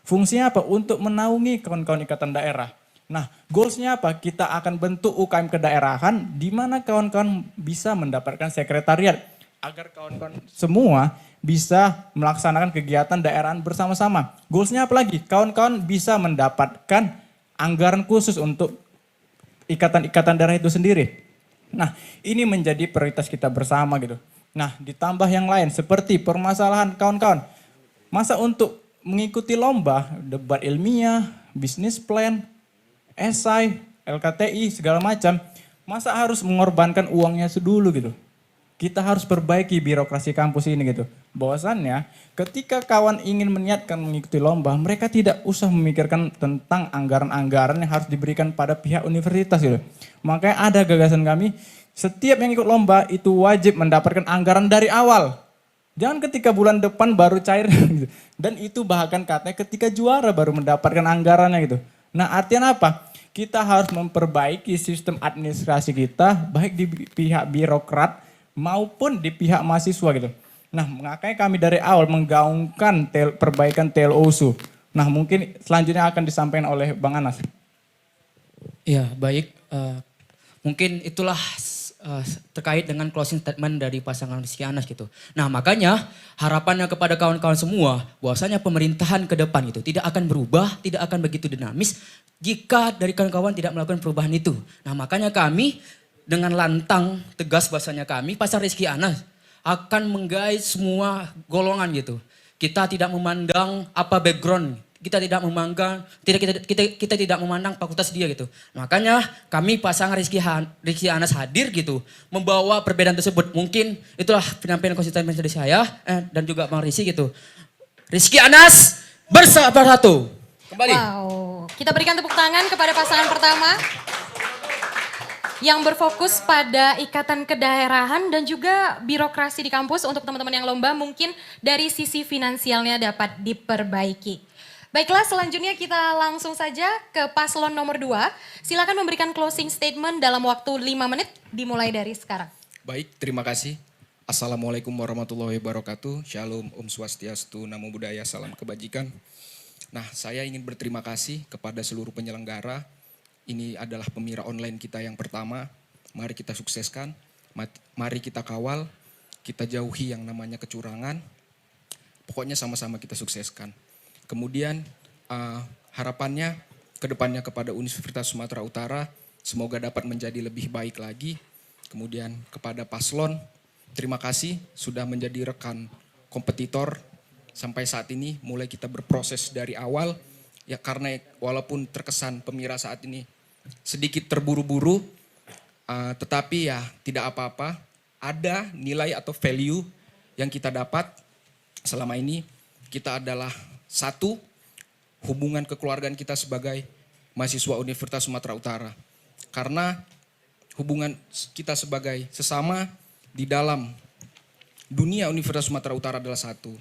Fungsinya apa? Untuk menaungi kawan-kawan ikatan daerah. Nah, goalsnya apa? Kita akan bentuk UKM kedaerahan di mana kawan-kawan bisa mendapatkan sekretariat agar kawan-kawan semua bisa melaksanakan kegiatan daerahan bersama-sama. Goalsnya apa lagi? Kawan-kawan bisa mendapatkan anggaran khusus untuk ikatan-ikatan daerah itu sendiri. Nah, ini menjadi prioritas kita bersama gitu. Nah, ditambah yang lain seperti permasalahan kawan-kawan. Masa untuk mengikuti lomba, debat ilmiah, bisnis plan, esai, LKTI, segala macam, masa harus mengorbankan uangnya sedulu gitu. Kita harus perbaiki birokrasi kampus ini gitu. Bahwasannya ketika kawan ingin meniatkan mengikuti lomba, mereka tidak usah memikirkan tentang anggaran-anggaran yang harus diberikan pada pihak universitas gitu. Makanya ada gagasan kami, setiap yang ikut lomba itu wajib mendapatkan anggaran dari awal. Jangan ketika bulan depan baru cair gitu. Dan itu bahkan katanya ketika juara baru mendapatkan anggarannya gitu. Nah, artinya apa? Kita harus memperbaiki sistem administrasi kita baik di pihak birokrat maupun di pihak mahasiswa gitu. Nah, makanya kami dari awal menggaungkan perbaikan TLOSU. Nah, mungkin selanjutnya akan disampaikan oleh Bang Anas. Ya, baik. Mungkin itulah terkait dengan closing statement dari pasangan Rizky Anas gitu. Nah, makanya harapannya kepada kawan-kawan semua bahwasanya pemerintahan ke depan itu tidak akan berubah, tidak akan begitu dinamis jika dari kawan-kawan tidak melakukan perubahan itu. Nah, makanya kami dengan lantang tegas bahasanya kami pasangan Rizky Anas akan menggait semua golongan gitu. Kita tidak memandang apa background, kita tidak memandang kita tidak memandang fakultas dia gitu. Makanya kami pasangan Rizky Anas hadir gitu, membawa perbedaan tersebut. Mungkin itulah penyampaian konsistensi dari saya dan juga Bang Rizky gitu. Rizky Anas bersatu. Kembali. Wow, kita berikan tepuk tangan kepada pasangan pertama yang berfokus pada ikatan kedaerahan dan juga birokrasi di kampus. Untuk teman-teman yang lomba mungkin dari sisi finansialnya dapat diperbaiki. Baiklah, selanjutnya kita langsung saja ke paslon nomor 2. Silakan memberikan closing statement dalam waktu 5 menit dimulai dari sekarang. Baik, terima kasih. Assalamualaikum warahmatullahi wabarakatuh. Shalom, Om Swastiastu, Namo Buddhaya, Salam Kebajikan. Nah, saya ingin berterima kasih kepada seluruh penyelenggara. Ini adalah Pemira online kita yang pertama. Mari kita sukseskan, mari kita kawal, kita jauhi yang namanya kecurangan. Pokoknya sama-sama kita sukseskan. Kemudian harapannya ke depannya kepada Universitas Sumatera Utara, semoga dapat menjadi lebih baik lagi. Kemudian kepada paslon, terima kasih sudah menjadi rekan kompetitor. Sampai saat ini mulai kita berproses dari awal, ya karena walaupun terkesan Pemira saat ini sedikit terburu-buru, tetapi ya tidak apa-apa, ada nilai atau value yang kita dapat selama ini. Kita adalah satu, hubungan kekeluargaan kita sebagai mahasiswa Universitas Sumatera Utara. Karena hubungan kita sebagai sesama di dalam dunia Universitas Sumatera Utara adalah satu.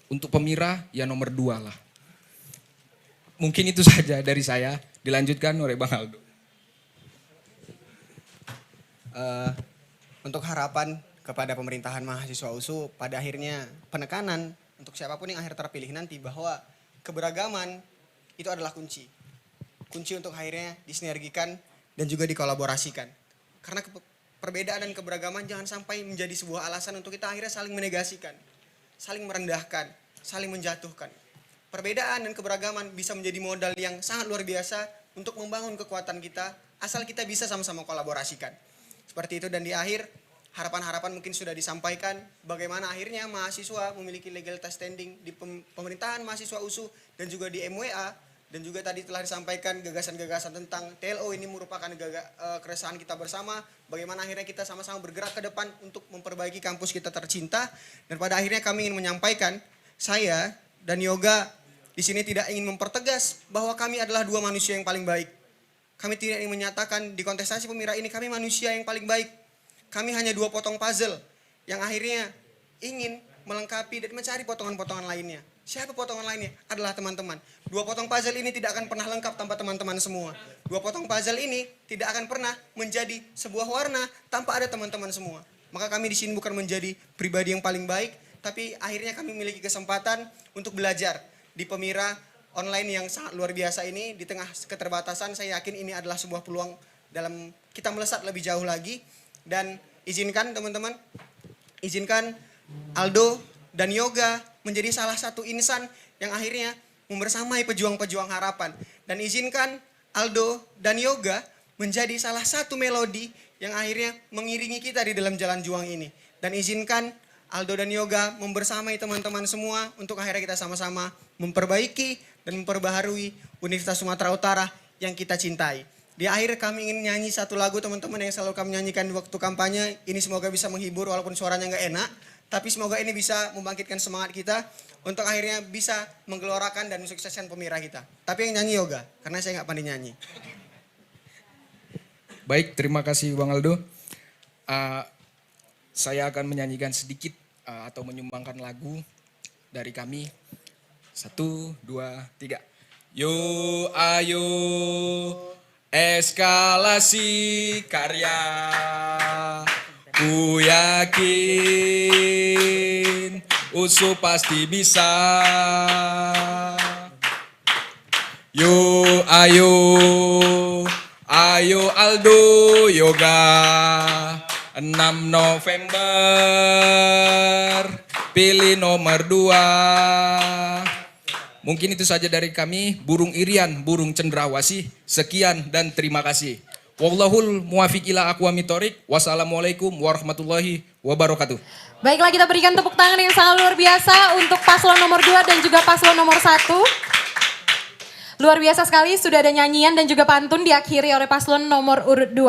Untuk Pemira ya nomor 2 lah. Mungkin itu saja dari saya. Dilanjutkan oleh Bang Aldo. Untuk harapan kepada pemerintahan mahasiswa USU, pada akhirnya penekanan untuk siapapun yang akhir terpilih nanti bahwa keberagaman itu adalah kunci. Kunci untuk akhirnya disinergikan dan juga dikolaborasikan. Karena perbedaan dan keberagaman jangan sampai menjadi sebuah alasan untuk kita akhirnya saling menegasikan, saling merendahkan, saling menjatuhkan. Perbedaan dan keberagaman bisa menjadi modal yang sangat luar biasa untuk membangun kekuatan kita, asal kita bisa sama-sama kolaborasikan. Seperti itu, dan di akhir harapan-harapan mungkin sudah disampaikan bagaimana akhirnya mahasiswa memiliki legalitas standing di pemerintahan mahasiswa USU dan juga di MWA, dan juga tadi telah disampaikan gagasan-gagasan tentang TLO ini merupakan keresahan kita bersama, bagaimana akhirnya kita sama-sama bergerak ke depan untuk memperbaiki kampus kita tercinta. Dan pada akhirnya kami ingin menyampaikan, saya dan Yoga di sini tidak ingin mempertegas bahwa kami adalah dua manusia yang paling baik. Kami tidak ingin menyatakan di kontestasi Pemira ini kami manusia yang paling baik. Kami hanya dua potong puzzle yang akhirnya ingin melengkapi dan mencari potongan-potongan lainnya. Siapa potongan lainnya? Adalah teman-teman. Dua potong puzzle ini tidak akan pernah lengkap tanpa teman-teman semua. Dua potong puzzle ini tidak akan pernah menjadi sebuah warna tanpa ada teman-teman semua. Maka kami di sini bukan menjadi pribadi yang paling baik, tapi akhirnya kami memiliki kesempatan untuk belajar di Pemira online yang sangat luar biasa ini. Di tengah keterbatasan saya yakin ini adalah sebuah peluang dalam kita melesat lebih jauh lagi. Dan izinkan teman-teman, izinkan Aldo dan Yoga menjadi salah satu insan yang akhirnya membersamai pejuang-pejuang harapan. Dan izinkan Aldo dan Yoga menjadi salah satu melodi yang akhirnya mengiringi kita di dalam jalan juang ini. Dan izinkan Aldo dan Yoga membersamai teman-teman semua untuk akhirnya kita sama-sama memperbaiki dan memperbaharui Universitas Sumatera Utara yang kita cintai. Di akhir kami ingin nyanyi satu lagu teman-teman yang selalu kami nyanyikan di waktu kampanye. Ini semoga bisa menghibur walaupun suaranya nggak enak. Tapi semoga ini bisa membangkitkan semangat kita untuk akhirnya bisa menggelorakan dan mensukseskan Pemira kita. Tapi yang nyanyi Yoga, karena saya nggak pandai nyanyi. Baik, terima kasih Bang Aldo. Saya akan menyanyikan sedikit atau menyumbangkan lagu dari kami. 1, 2, 3. Yo ayo eskalasi karya, ku yakin USU pasti bisa. Yo ayo, ayo Aldo Yoga, 6 November pilih nomor 2. Mungkin itu saja dari kami, burung irian, burung cendrawasih. Sekian dan terima kasih. Wallahul muwafiq ila aqwamit thoriq. Wassalamualaikum warahmatullahi wabarakatuh. Baiklah, kita berikan tepuk tangan yang sangat luar biasa untuk paslon nomor 2 dan juga paslon nomor 1. Luar biasa sekali, sudah ada nyanyian dan juga pantun diakhiri oleh paslon nomor urut 2.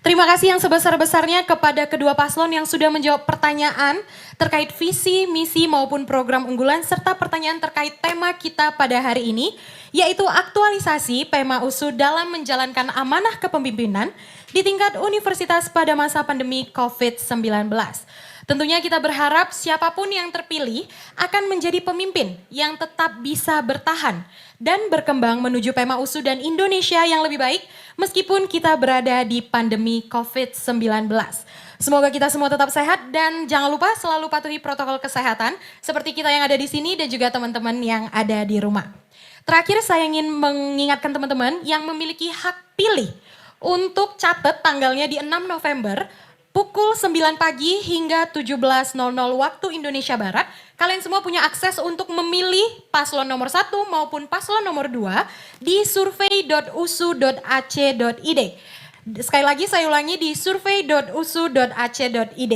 Terima kasih yang sebesar-besarnya kepada kedua paslon yang sudah menjawab pertanyaan terkait visi, misi maupun program unggulan serta pertanyaan terkait tema kita pada hari ini, yaitu aktualisasi PEMA USU dalam menjalankan amanah kepemimpinan di tingkat universitas pada masa pandemi COVID-19. Tentunya kita berharap siapapun yang terpilih akan menjadi pemimpin yang tetap bisa bertahan dan berkembang menuju PEMA USU dan Indonesia yang lebih baik meskipun kita berada di pandemi COVID-19. Semoga kita semua tetap sehat dan jangan lupa selalu patuhi protokol kesehatan seperti kita yang ada di sini dan juga teman-teman yang ada di rumah. Terakhir saya ingin mengingatkan teman-teman yang memiliki hak pilih untuk catat tanggalnya di 6 November pukul 9 pagi hingga 17.00 waktu Indonesia Barat. Kalian semua punya akses untuk memilih paslon nomor 1 maupun paslon nomor 2 di survei.usu.ac.id. Sekali lagi saya ulangi di survei.usu.ac.id.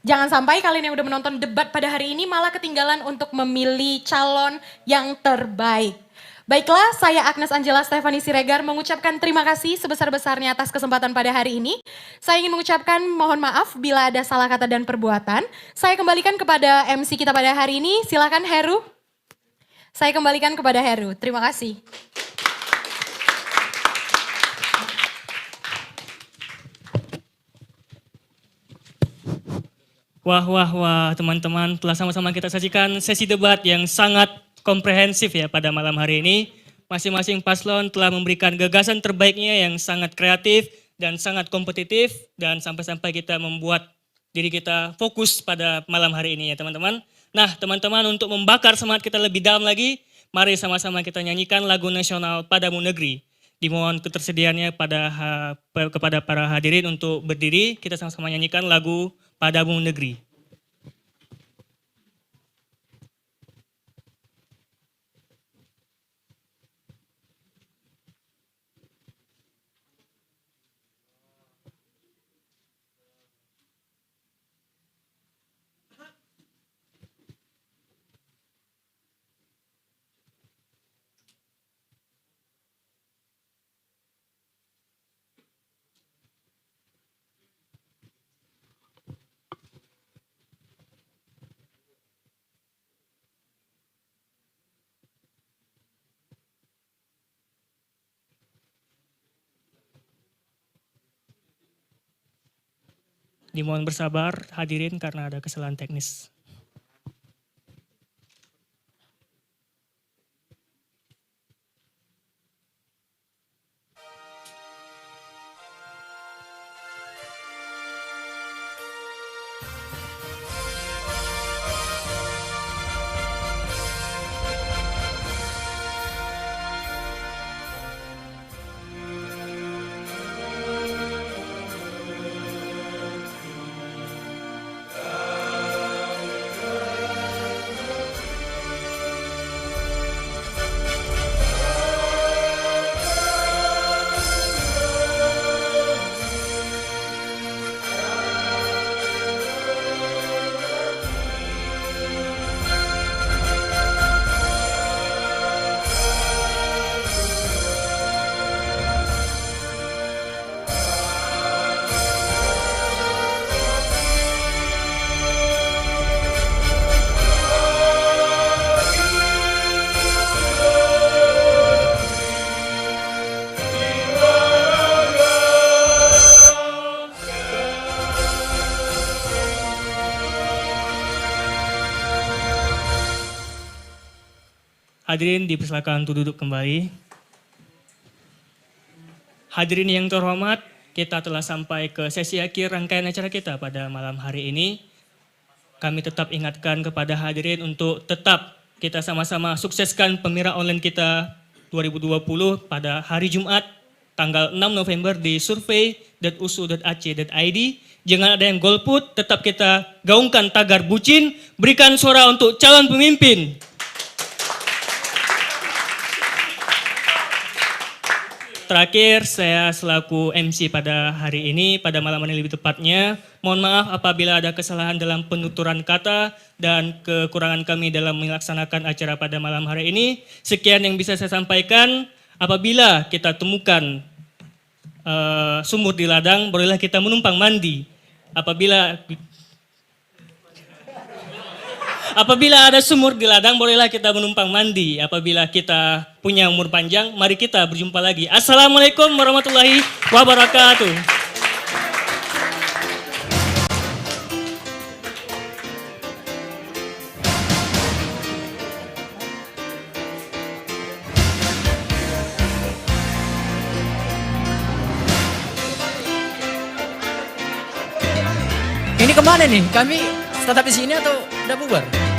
Jangan sampai kalian yang udah menonton debat pada hari ini malah ketinggalan untuk memilih calon yang terbaik. Baiklah, saya Agnes Angela Stefani Siregar mengucapkan terima kasih sebesar-besarnya atas kesempatan pada hari ini. Saya ingin mengucapkan mohon maaf bila ada salah kata dan perbuatan. Saya kembalikan kepada MC kita pada hari ini, silakan Heru. Saya kembalikan kepada Heru, terima kasih. Wah, teman-teman, telah sama-sama kita saksikan sesi debat yang sangat komprehensif ya pada malam hari ini. Masing-masing paslon telah memberikan gagasan terbaiknya yang sangat kreatif dan sangat kompetitif. Dan sampai-sampai kita membuat diri kita fokus pada malam hari ini ya teman-teman. Nah teman-teman, untuk membakar semangat kita lebih dalam lagi, mari sama-sama kita nyanyikan lagu nasional Padamu Negeri. Dimohon ketersediaannya kepada para hadirin untuk berdiri, kita sama-sama nyanyikan lagu Padamu Negeri. Dimohon bersabar hadirin karena ada kesalahan teknis. Hadirin dipersilakan untuk duduk kembali. Hadirin yang terhormat, kita telah sampai ke sesi akhir rangkaian acara kita pada malam hari ini. Kami tetap ingatkan kepada hadirin untuk tetap kita sama-sama sukseskan pemira online kita 2020 pada hari Jumat tanggal 6 November di survei.usu.ac.id. Jangan ada yang golput, tetap kita gaungkan tagar bucin, berikan suara untuk calon pemimpin. Terakhir, saya selaku MC pada hari ini, pada malam ini lebih tepatnya, mohon maaf apabila ada kesalahan dalam penuturan kata dan kekurangan kami dalam melaksanakan acara pada malam hari ini. Sekian yang bisa saya sampaikan. Apabila kita temukan sumur di ladang, bolehlah kita menumpang mandi. Apabila ada sumur di ladang, bolehlah kita menumpang mandi. Apabila kita punya umur panjang, mari kita berjumpa lagi. Assalamualaikum warahmatullahi wabarakatuh. Ini kemana nih? Kami tetap di sini atau udah bubar?